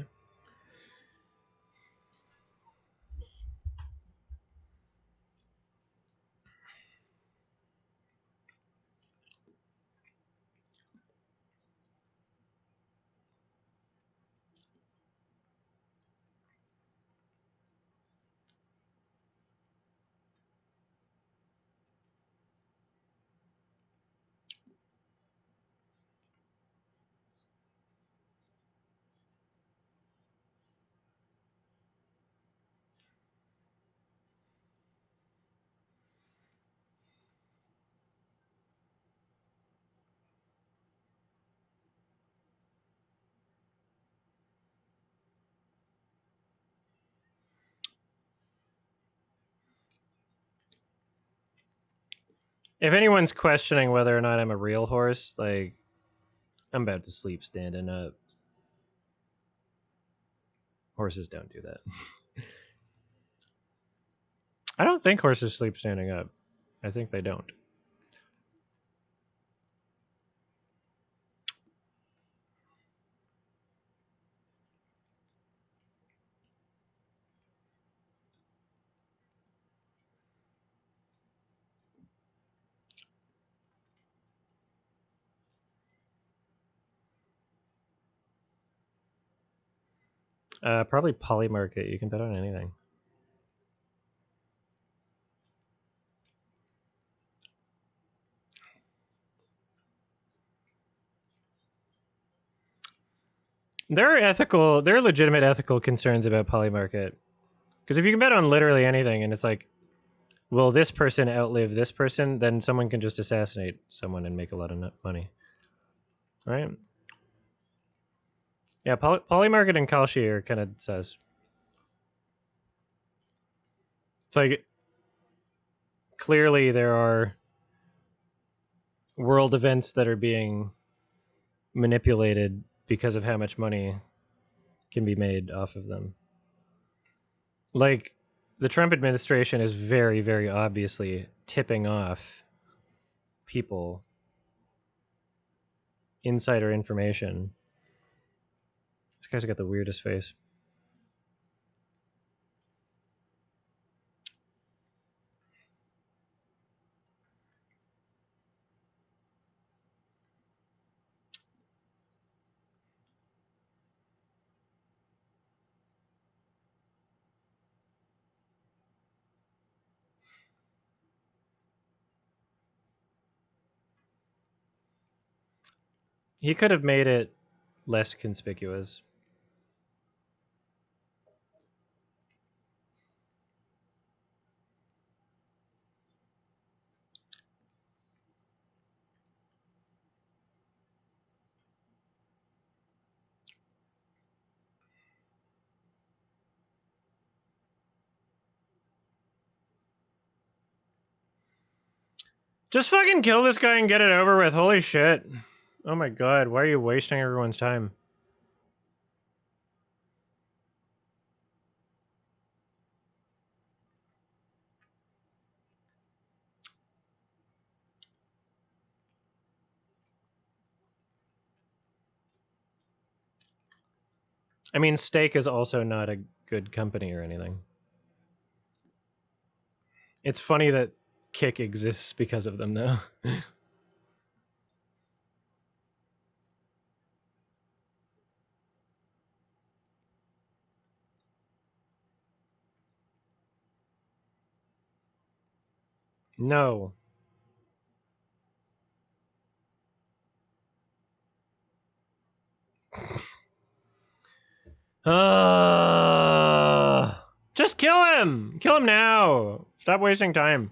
If anyone's questioning whether or not I'm a real horse, like, I'm about to sleep standing up. Horses don't do that. I don't think horses sleep standing up. I think they don't. Probably Polymarket. You can bet on anything. There are legitimate ethical concerns about Polymarket. Because if you can bet on literally anything, and it's like, will this person outlive this person? Then someone can just assassinate someone and make a lot of money, right? Yeah, Polymarket and Kalshi are kind of says. It's like clearly there are world events that are being manipulated because of how much money can be made off of them. Like the Trump administration is very, very obviously tipping off people insider information. This guy's got the weirdest face. He could have made it less conspicuous. Just fucking kill this guy and get it over with. Holy shit. Oh my god, why are you wasting everyone's time? I mean, steak is also not a good company or anything. It's funny that Kick exists because of them, though. No. Just kill him! Kill him now! Stop wasting time.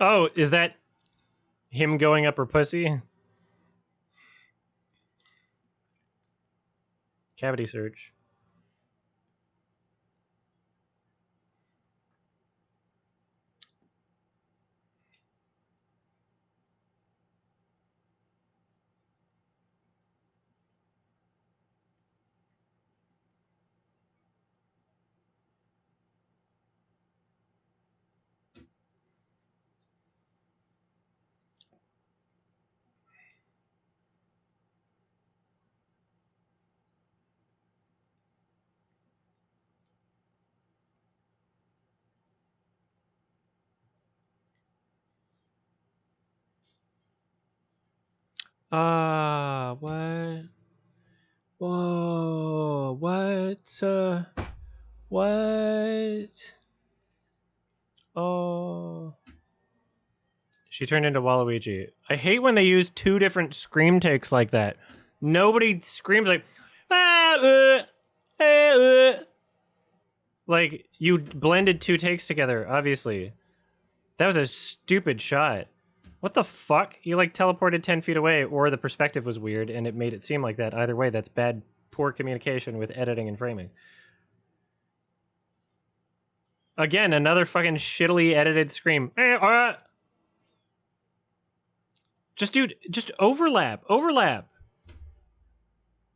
Oh, is that him going up her pussy? Cavity search. What? Whoa, what? Oh. She turned into Waluigi. I hate when they use two different scream takes like that. Nobody screams like, like, you blended two takes together, obviously. That was a stupid shot. What the fuck? You, like, teleported 10 feet away, or the perspective was weird, and it made it seem like that. Either way, that's bad, poor communication with editing and framing. Again, another fucking shittily edited scream. Just, dude, just overlap. Overlap.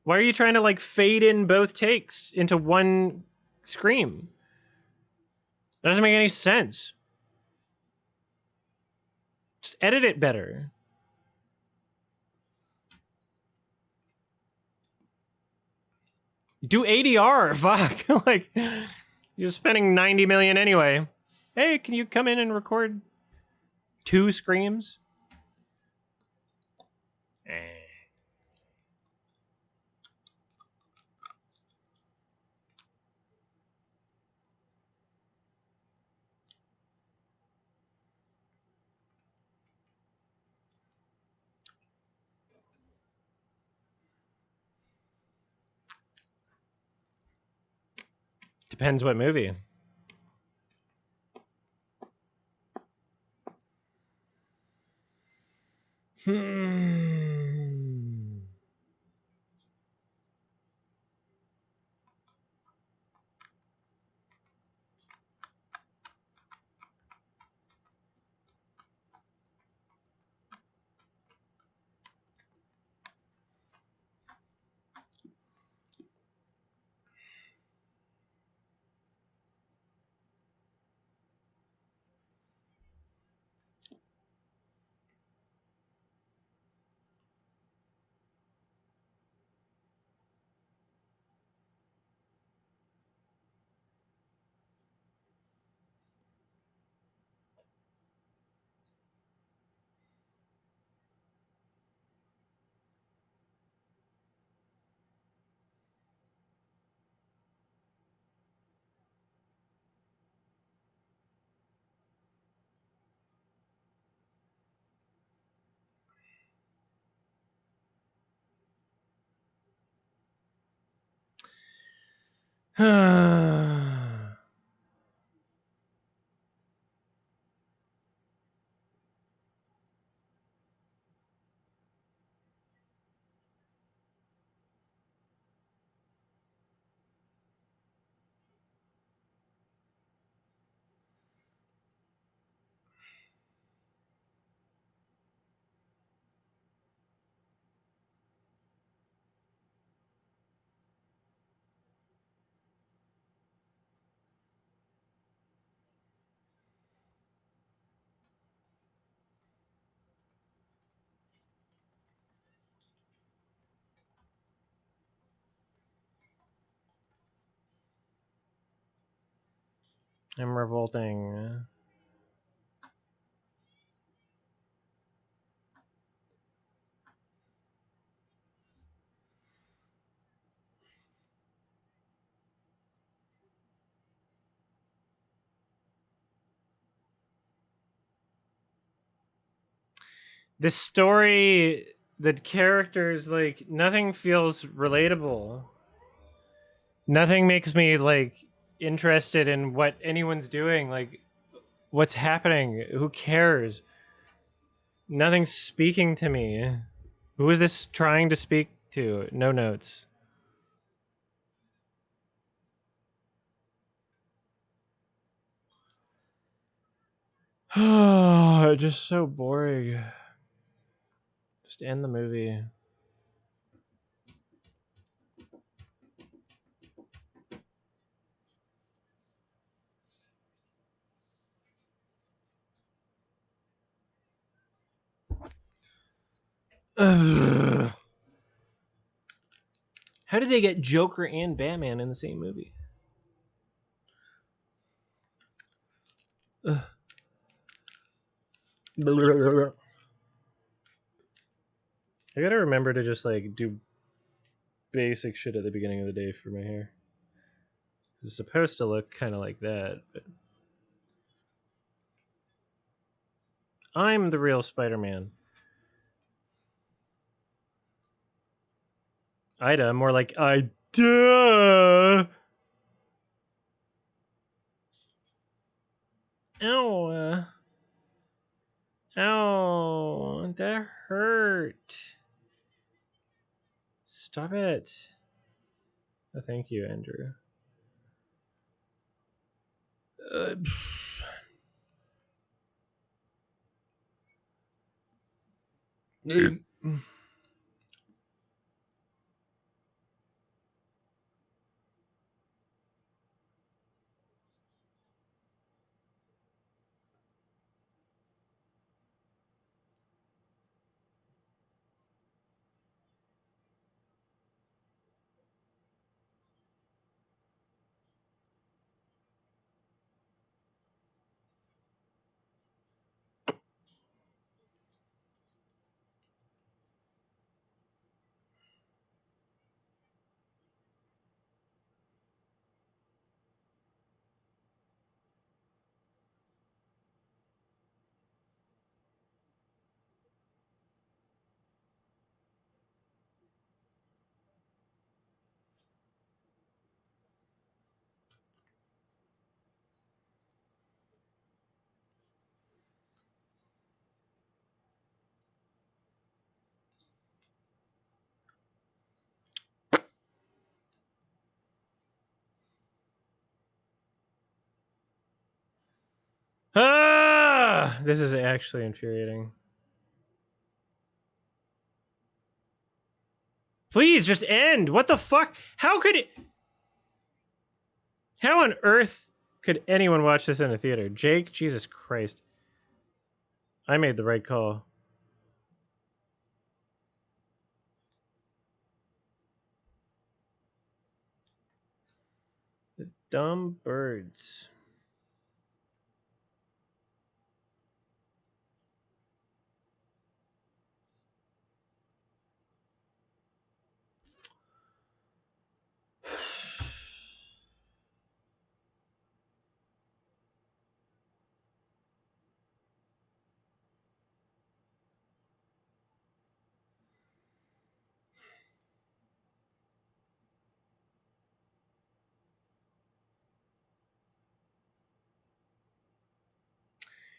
Why are you trying to, like, fade in both takes into one scream? That doesn't make any sense. Just edit it better. Do ADR, fuck. Like, you're spending 90 million anyway. Hey, can you come in and record two screams? Depends what movie. I'm revolting. This story, the characters, like nothing feels relatable. Nothing makes me like interested in what anyone's doing. Like, what's happening? Who cares? Nothing's speaking to me. Who is this trying to speak to? No notes. Just so boring. Just end the movie. Ugh. How did they get Joker and Batman in the same movie? Ugh. I gotta remember to just like do basic shit at the beginning of the day for my hair. It's supposed to look kind of like that, but I'm the real Spider-Man. Ida, more like I duh. Ow. Ow. That hurt. Stop it. Oh, thank you, Andrew. Uh, this is actually infuriating. Please just end. What the fuck? How could it? How on earth could anyone watch this in a theater? Jake, Jesus Christ. I made the right call. Dumb birds.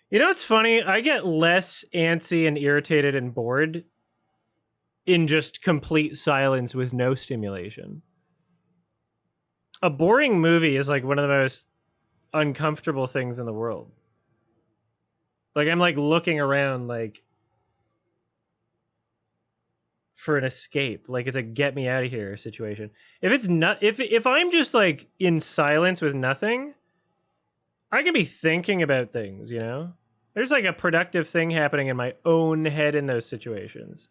You know what's funny? I get less antsy and irritated and bored in just complete silence with no stimulation. A boring movie is like one of the most uncomfortable things in the world. Like I'm like looking around like for an escape. Like it's a get me out of here situation. If it's not if I'm just like in silence with nothing, I can be thinking about things, you know? There's like a productive thing happening in my own head in those situations.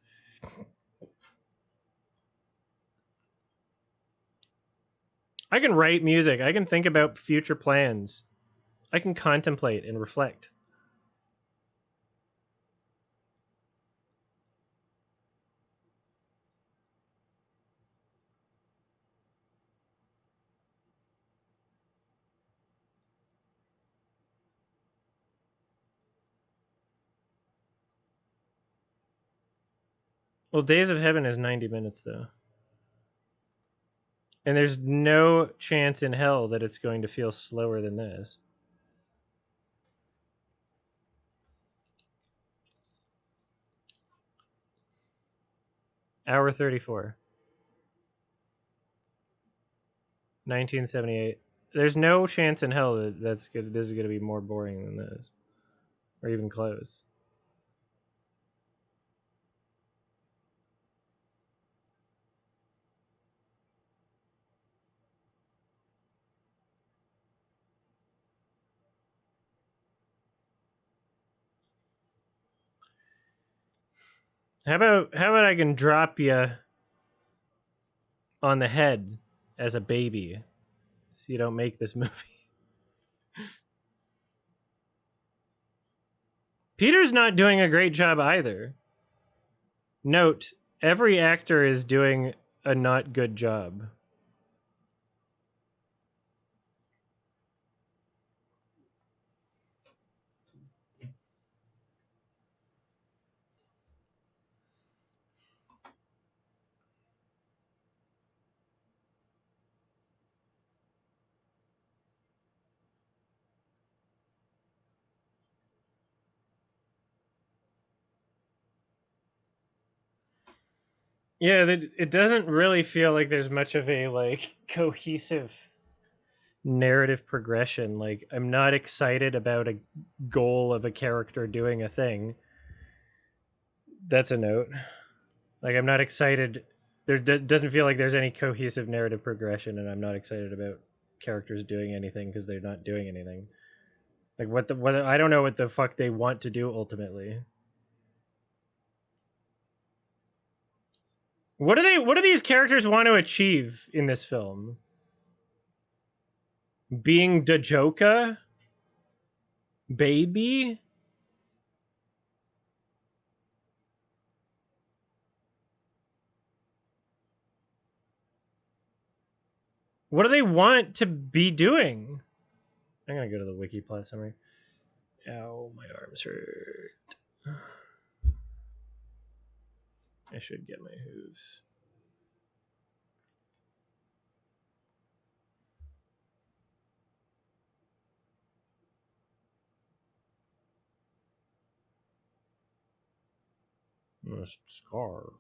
I can write music. I can think about future plans. I can contemplate and reflect. Well, Days of Heaven is 90 minutes though. And there's no chance in hell that it's going to feel slower than this. Hour 34. 1978. There's no chance in hell that this is going to be more boring than this, or even close. How about I can drop you on the head as a baby, so you don't make this movie. Peter's not doing a great job either. Note, every actor is doing a not good job. Yeah, it doesn't really feel like there's much of a like cohesive narrative progression. Like, I'm not excited about a goal of a character doing a thing. That's a note. Like, I'm not excited. There doesn't feel like there's any cohesive narrative progression, and I'm not excited about characters doing anything because they're not doing anything. Like, what I don't know what the fuck they want to do ultimately. What do these characters want to achieve in this film? Being Dajoka? Baby? What do they want to be doing? I'm gonna go to the wiki plot summary. Ow, my arms hurt. I should get my hooves. Scar.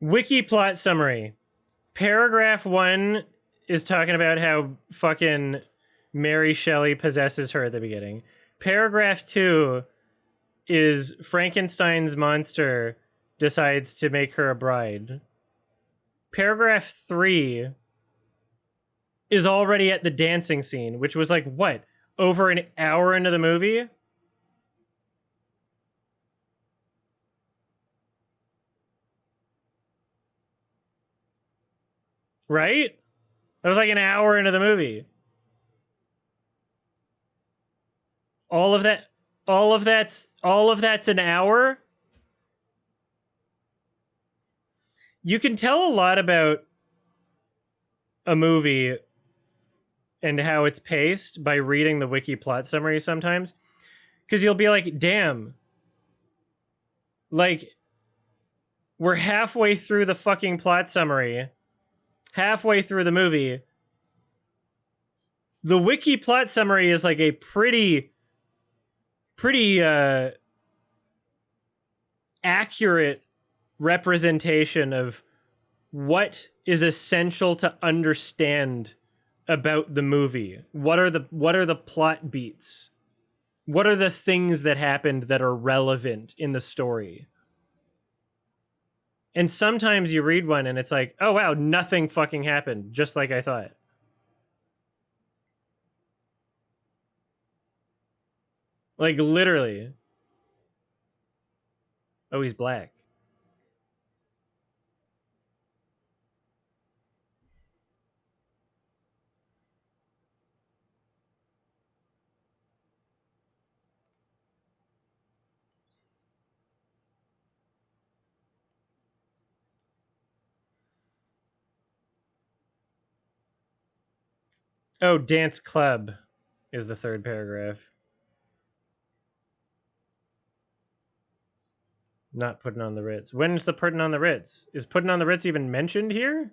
Wiki plot summary. Paragraph 1 is talking about how fucking Mary Shelley possesses her at the beginning. Paragraph 2 is Frankenstein's monster decides to make her a bride. Paragraph 3 is already at the dancing scene, which was like, what, over an hour into the movie? Right? That was like an hour into the movie. All of that's an hour. You can tell a lot about a movie and how it's paced by reading the wiki plot summary sometimes, because you'll be like, damn, like, we're halfway through the fucking plot summary. halfway through the movie, the wiki plot summary is like a pretty accurate representation of what is essential to understand about the movie. What are the plot beats? What are the things that happened that are relevant in the story? And sometimes you read one and it's like, oh wow, nothing fucking happened, just like I thought. Like literally. Oh, he's black. Oh, dance club is the third paragraph. Not putting on the Ritz. When's the putting on the Ritz? Is putting on the Ritz even mentioned here?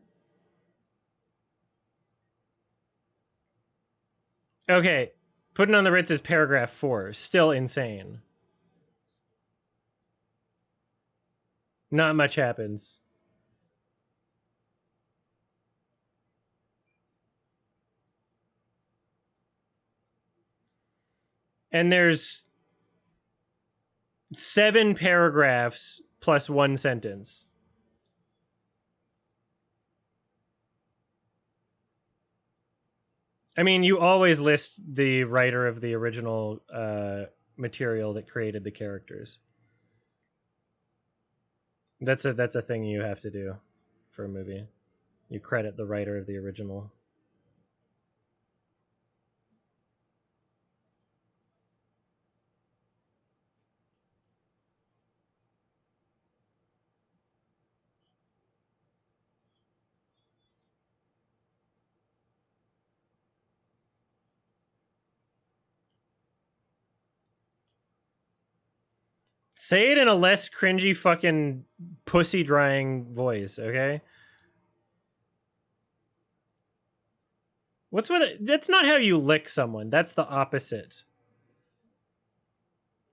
Okay, putting on the Ritz is paragraph 4. Still insane. Not much happens. And there's 7 paragraphs plus 1 sentence. I mean, you always list the writer of the original material that created the characters. That's a thing you have to do for a movie. You credit the writer of the original. Say it in a less cringy fucking pussy drying voice, okay? What's with it? That's not how you lick someone. That's the opposite.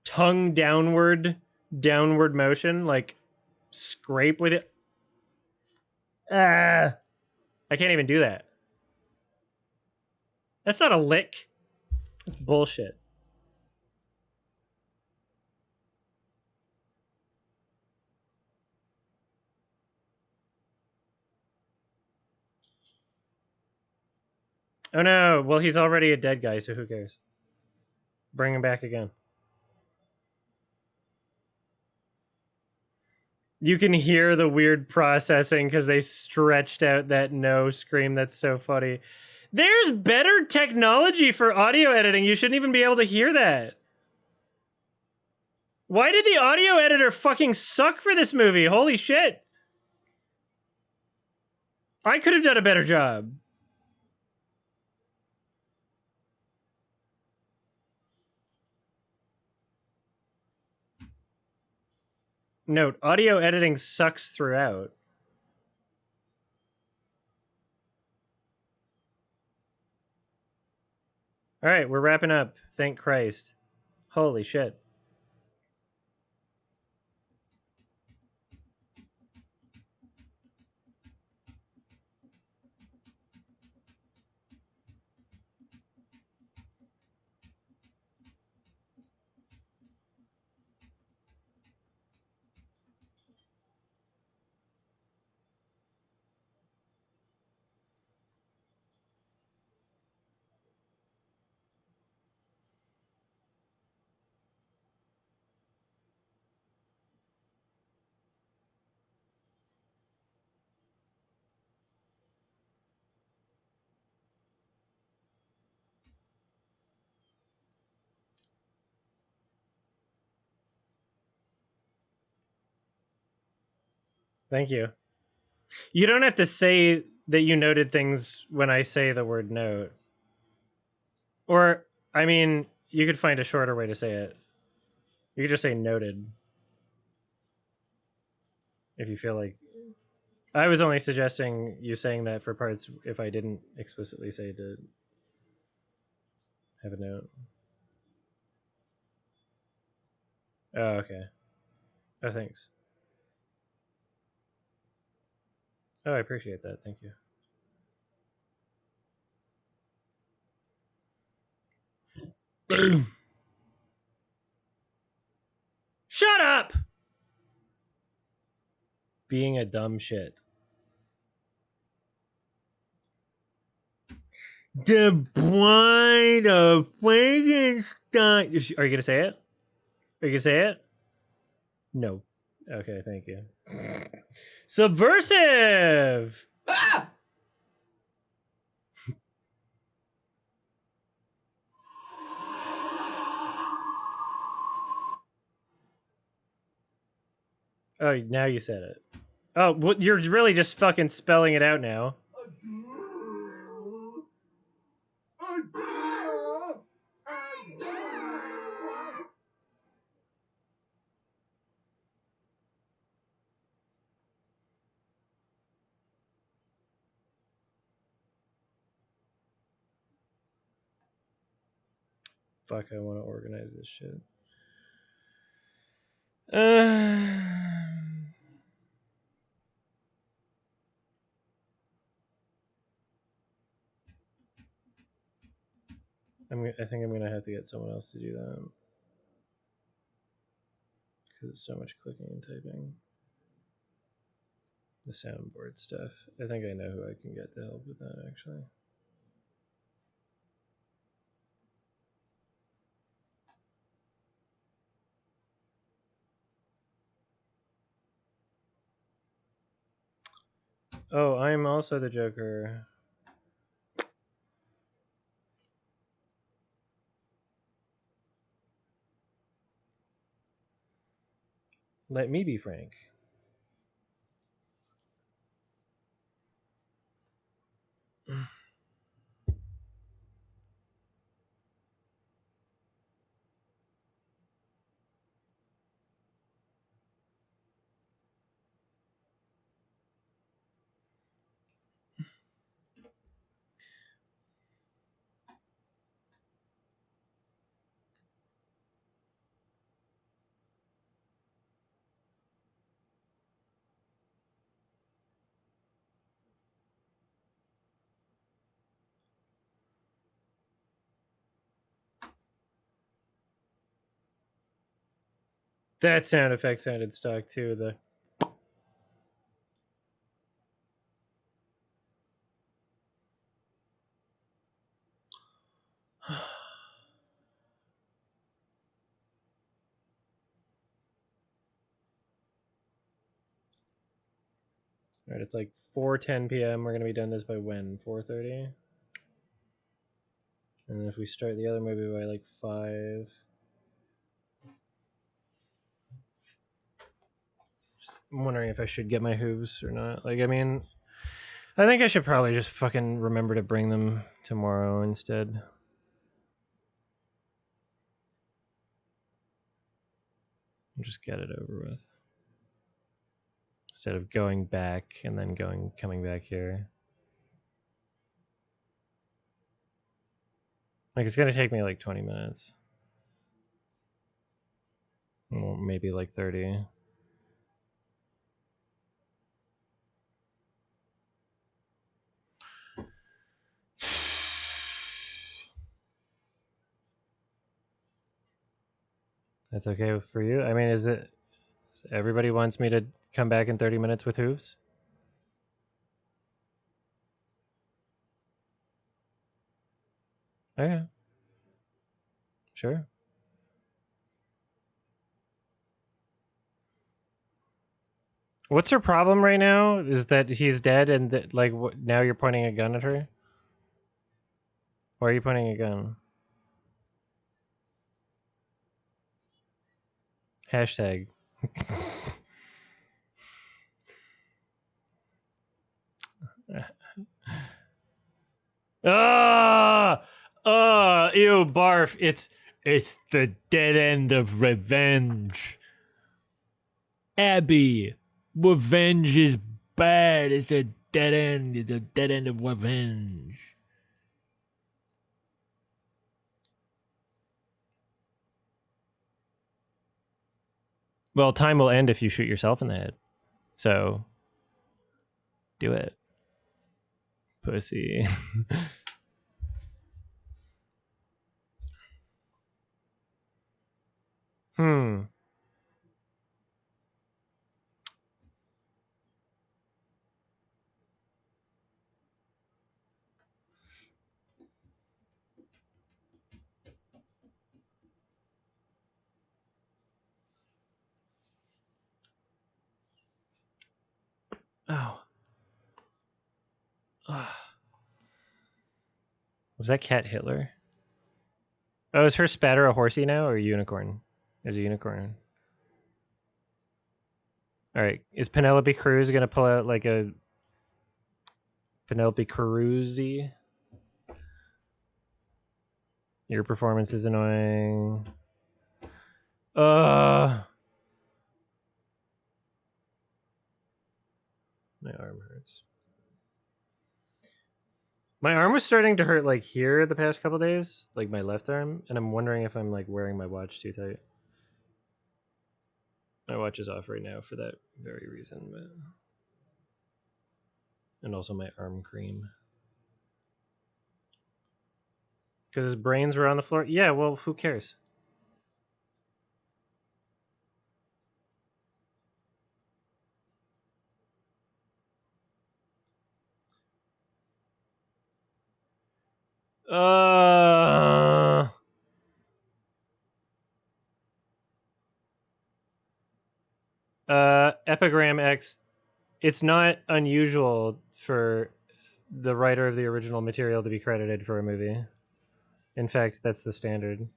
Tongue downward motion, like scrape with it. Ah, I can't even do that. That's not a lick. That's bullshit. Oh no, well he's already a dead guy, so who cares? Bring him back again. You can hear the weird processing because they stretched out that no scream. That's so funny. There's better technology for audio editing. You shouldn't even be able to hear that. Why did the audio editor fucking suck for this movie? Holy shit. I could have done a better job. Note, audio editing sucks throughout. All right, we're wrapping up. Thank Christ. Holy shit. Thank you. You don't have to say that you noted things when I say the word note. Or, I mean, you could find a shorter way to say it. You could just say noted if you feel like I was only suggesting you saying that for parts if I didn't explicitly say to have a note. Oh, okay. Oh, thanks. Oh, I appreciate that. Thank you. Shut up! Being a dumb shit. The Bride of Frankenstein. Are you gonna say it? Are you gonna say it? No. Okay, thank you. Subversive. Ah! Oh, now you said it. Oh, well, you're really just fucking spelling it out now. Fuck, I want to organize this shit. I think I'm gonna have to get someone else to do that because it's so much clicking and typing. The soundboard stuff. I think I know who I can get to help with that actually. Oh, I'm also the Joker. Let me be frank. That sound effect sounded stock too. The all right, it's like 4:10 p.m. We're gonna be done this by when? 4:30. And then if we start the other movie by like 5. I'm wondering if I should get my hooves or not. Like, I mean, I think I should probably just fucking remember to bring them tomorrow instead. And just get it over with. Instead of going back and then coming back here. Like, it's gonna take me like 20 minutes. Well, maybe like 30. That's okay for you? I mean, is it... Everybody wants me to come back in 30 minutes with hooves? Okay. Sure. What's her problem right now? Is that he's dead and that, like, now you're pointing a gun at her? Why are you pointing a gun? Hashtag. Ah! Ew, barf. It's the dead end of revenge. Abby, revenge is bad. It's a dead end. It's a dead end of revenge. Well, time will end if you shoot yourself in the head. So, do it. Pussy. Hmm. Oh. Was that cat Hitler? Oh, is her spatter a horsey now or a unicorn? There's a unicorn. All right. Is Penelope Cruz going to pull out like a Penelope Cruzy? Your performance is annoying. My arm hurts. My arm was starting to hurt like here the past couple days, like my left arm, and I'm wondering if I'm like wearing my watch too tight. My watch is off right now for that very reason, but and also my arm cream. Because his brains were on the floor. Yeah, well, who cares? Epigram X. It's not unusual for the writer of the original material to be credited for a movie. In fact, that's the standard.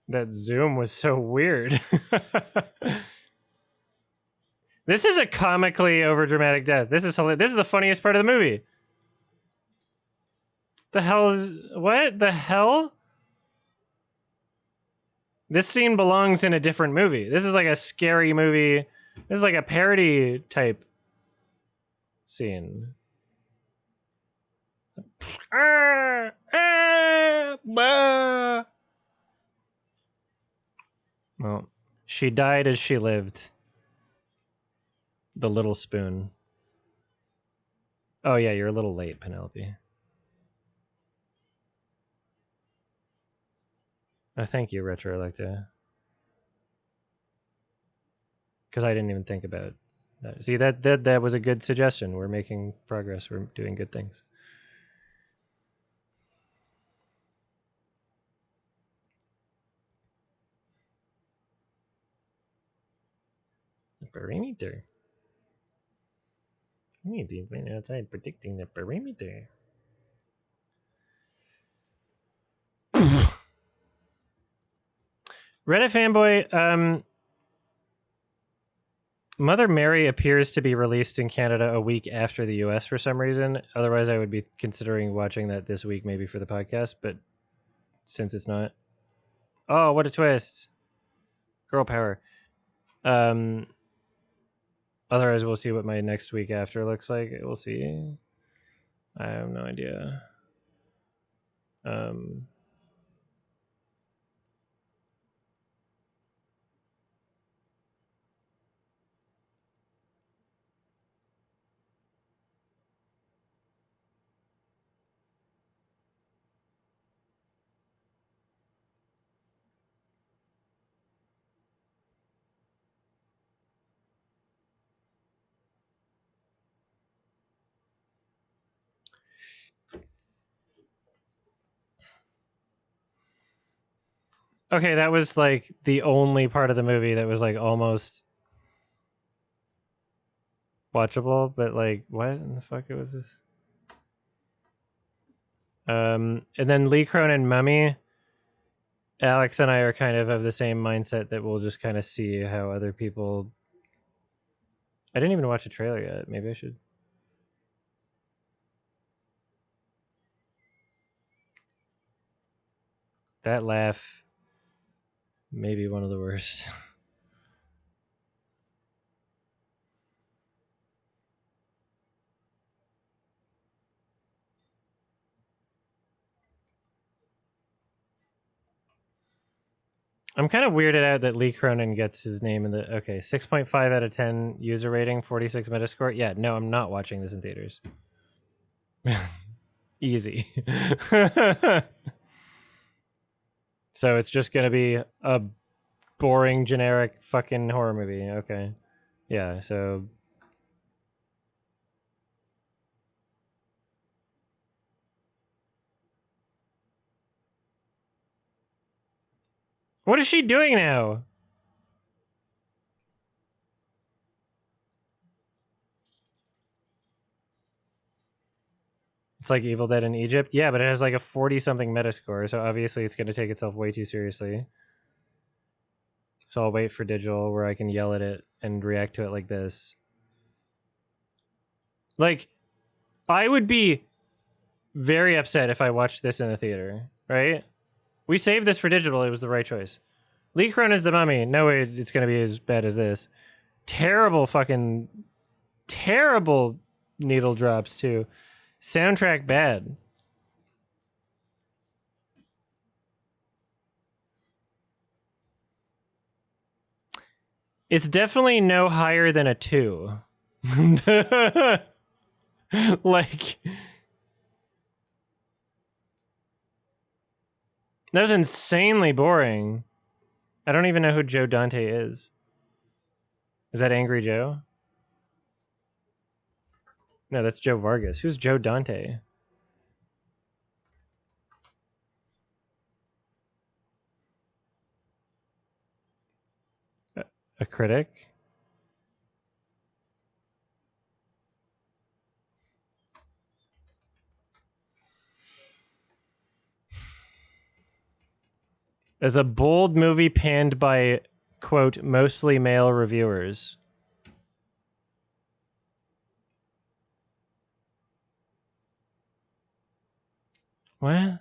That zoom was so weird. This is a comically overdramatic death. This is the funniest part of the movie. The hell is what? The hell? This scene belongs in a different movie. This is like a scary movie. This is like a parody type scene. Well, she died as she lived. The little spoon. Oh yeah, you're a little late, Penelope. Oh, thank you, Retroelecta. Because I didn't even think about that. See, that was a good suggestion. We're making progress. We're doing good things. The perimeter. We need to be outside predicting the perimeter. Reddit fanboy, Mother Mary appears to be released in Canada a week after the US for some reason. Otherwise, I would be considering watching that this week, maybe for the podcast, but since it's not. Oh, what a twist. Girl power. Otherwise, we'll see what my next week after looks like. We'll see. I have no idea. Okay, that was like the only part of the movie that was like almost watchable, but like, what in the fuck was this? And then Lee Cronin Mummy. Alex and I are kind of the same mindset that we'll just kind of see how other people. I didn't even watch a trailer yet. Maybe I should. That laugh may be one of the worst. I'm kind of weirded out that Lee Cronin gets his name in the... Okay, 6.5 out of 10 user rating, 46 Metascore. Yeah, no, I'm not watching this in theaters. Easy. So it's just gonna be a boring, generic fucking horror movie. Okay. Yeah, so... What is she doing now? It's like Evil Dead in Egypt. Yeah, but it has like a 40-something Metascore, so obviously it's going to take itself way too seriously. So I'll wait for digital where I can yell at it and react to it like this. Like, I would be very upset if I watched this in the theater, right? We saved this for digital. It was the right choice. Lee Cronin's The Mummy. No way it's going to be as bad as this. Terrible fucking... Terrible needle drops, too. Soundtrack bad. It's definitely no higher than a 2. Like... That was insanely boring. I don't even know who Joe Dante is. Is that Angry Joe? No, that's Joe Vargas. Who's Joe Dante? A critic? As a bold movie panned by, quote, mostly male reviewers. What?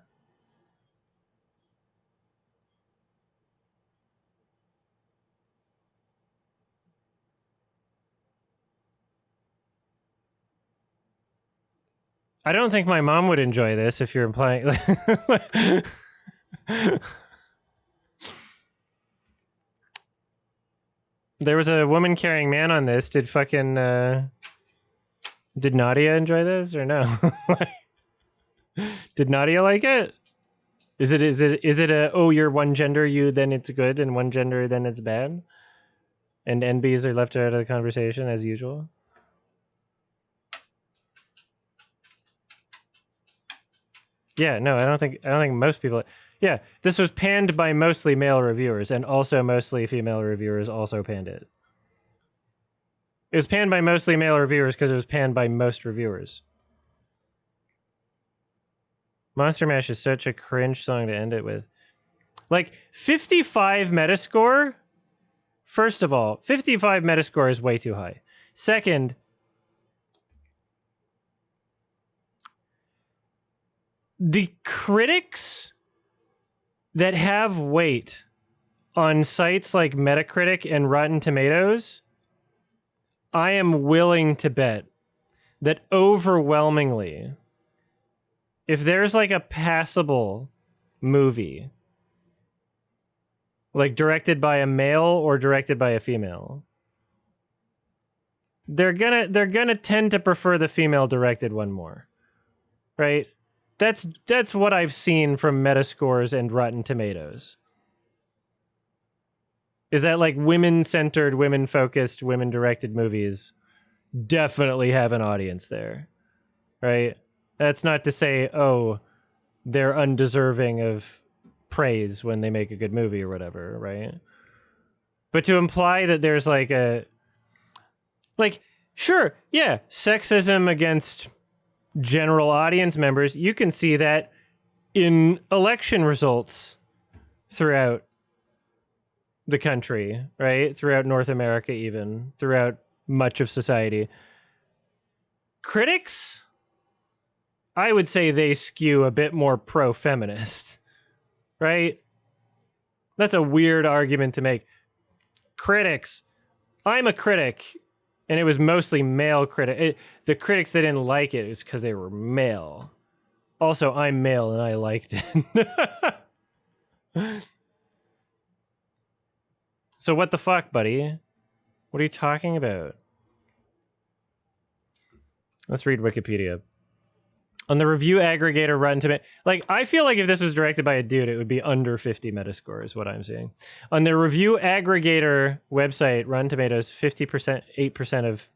I don't think my mom would enjoy this if you're implying... There was a woman carrying man on this. Did fucking... Did Nadia enjoy this or no? Did Nadia like it? Is it a, oh, you're one gender, you then it's good, and one gender then it's bad? And NBs are left out of the conversation as usual? Yeah, no, I don't think most people... Yeah, this was panned by mostly male reviewers, and also mostly female reviewers also panned it. It was panned by mostly male reviewers because it was panned by most reviewers. Monster Mash is such a cringe song to end it with. Like, 55 Metascore? First of all, 55 Metascore is way too high. Second, the critics that have weight on sites like Metacritic and Rotten Tomatoes, I am willing to bet that overwhelmingly, if there's like a passable movie, like directed by a male or directed by a female, they're gonna tend to prefer the female directed one more, right? That's what I've seen from Metascores and Rotten Tomatoes. Is that like women-centered, women-focused, women-directed movies definitely have an audience there, right? That's not to say, oh, they're undeserving of praise when they make a good movie or whatever, right? But to imply that there's like a... Like, sure, yeah, sexism against general audience members, you can see that in election results throughout the country, right? Throughout North America, even throughout much of society. Critics, I would say they skew a bit more pro-feminist, right? That's a weird argument to make. Critics, I'm a critic, and it was mostly male critic. The critics that didn't like it was because they were male. Also, I'm male and I liked it. So what the fuck, buddy? What are you talking about? Let's read Wikipedia. On the review aggregator Rotten Tomatoes, like, I feel like if this was directed by a dude, it would be under 50 Metascore is what I'm seeing. On the review aggregator website, Rotten Tomatoes, 50%, 8% of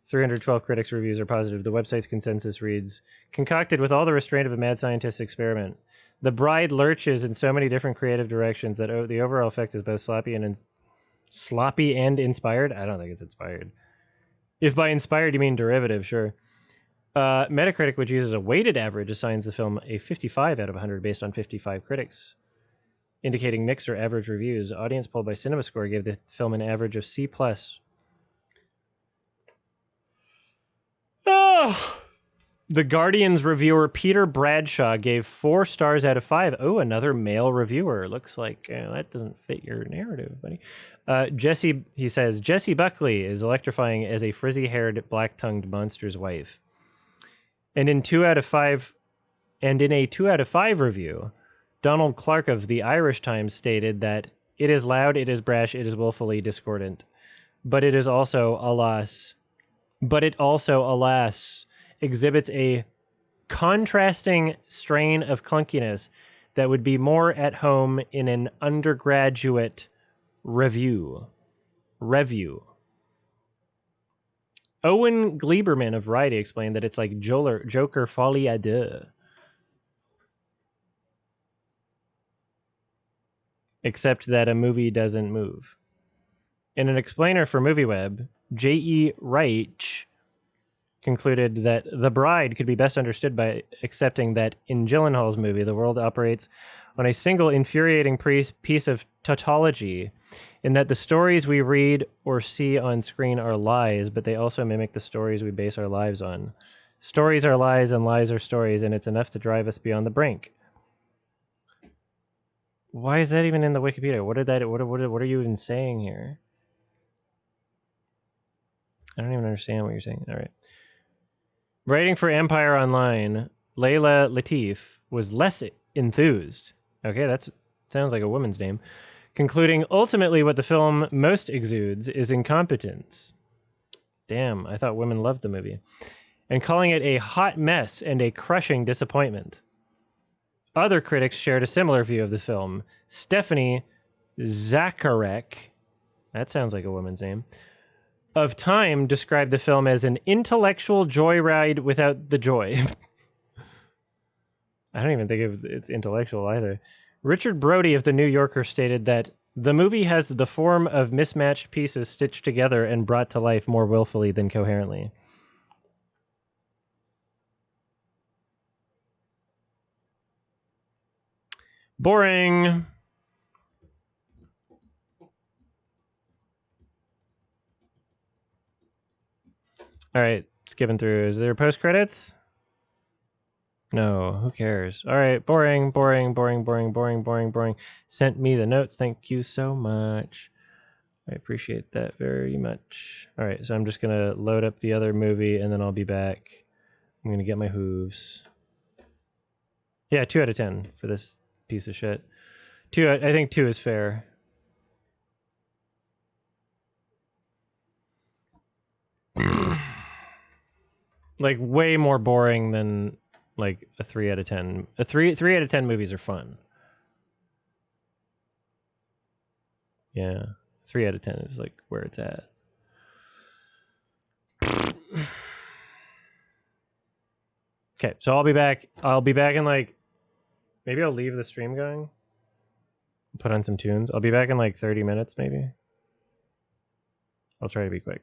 312 critics' reviews are positive. The website's consensus reads, concocted with all the restraint of a mad scientist experiment. The bride lurches in so many different creative directions that the overall effect is both sloppy and inspired. I don't think it's inspired. If by inspired you mean derivative, sure. Metacritic, which uses a weighted average, assigns the film a 55 out of 100 based on 55 critics, indicating mixed or average reviews. Audience polled by CinemaScore gave the film an average of C+. Oh! The Guardian's reviewer Peter Bradshaw gave 4 stars out of 5. Oh, another male reviewer. Looks like that doesn't fit your narrative, buddy. He says, Jessie Buckley is electrifying as a frizzy-haired, black-tongued monster's wife. And in a 2 out of 5 review, Donald Clark of the Irish Times stated that it is loud, it is brash, it is willfully discordant, but it also, alas, exhibits a contrasting strain of clunkiness that would be more at home in an undergraduate review. Owen Gleiberman of Variety explained that it's like Joker Folie à Deux. Except that a movie doesn't move. In an explainer for MovieWeb, J.E. Reich concluded that The Bride could be best understood by accepting that in Gyllenhaal's movie, the world operates on a single infuriating piece of tautology, in that the stories we read or see on screen are lies, but they also mimic the stories we base our lives on. Stories are lies and lies are stories, and it's enough to drive us beyond the brink. Why is that even in the Wikipedia? What are you even saying here? I don't even understand what you're saying. All right. Writing for Empire Online, Layla Latif was less enthused. Okay, that sounds like a woman's name. Concluding, ultimately what the film most exudes is incompetence. Damn, I thought women loved the movie. And calling it a hot mess and a crushing disappointment. Other critics shared a similar view of the film. Stephanie Zacharek, that sounds like a woman's name, of Time described the film as an intellectual joyride without the joy. I don't even think it's intellectual either. Richard Brody of The New Yorker stated that the movie has the form of mismatched pieces stitched together and brought to life more willfully than coherently. Boring. All right, skipping through. Is there post credits? No, who cares? All right, boring. Sent me the notes. Thank you so much. I appreciate that very much. All right, so I'm just going to load up the other movie and then I'll be back. I'm going to get my hooves. Yeah, 2 out of 10 for this piece of shit. I think 2 is fair. Like, way more boring than like a 3 out of 10. A 3 out of 10 movies are fun. Yeah, 3 out of 10 is like where it's at. Okay, so I'll be back. I'll be back in like, maybe I'll leave the stream going. Put on some tunes. I'll be back in like 30 minutes, maybe. I'll try to be quick.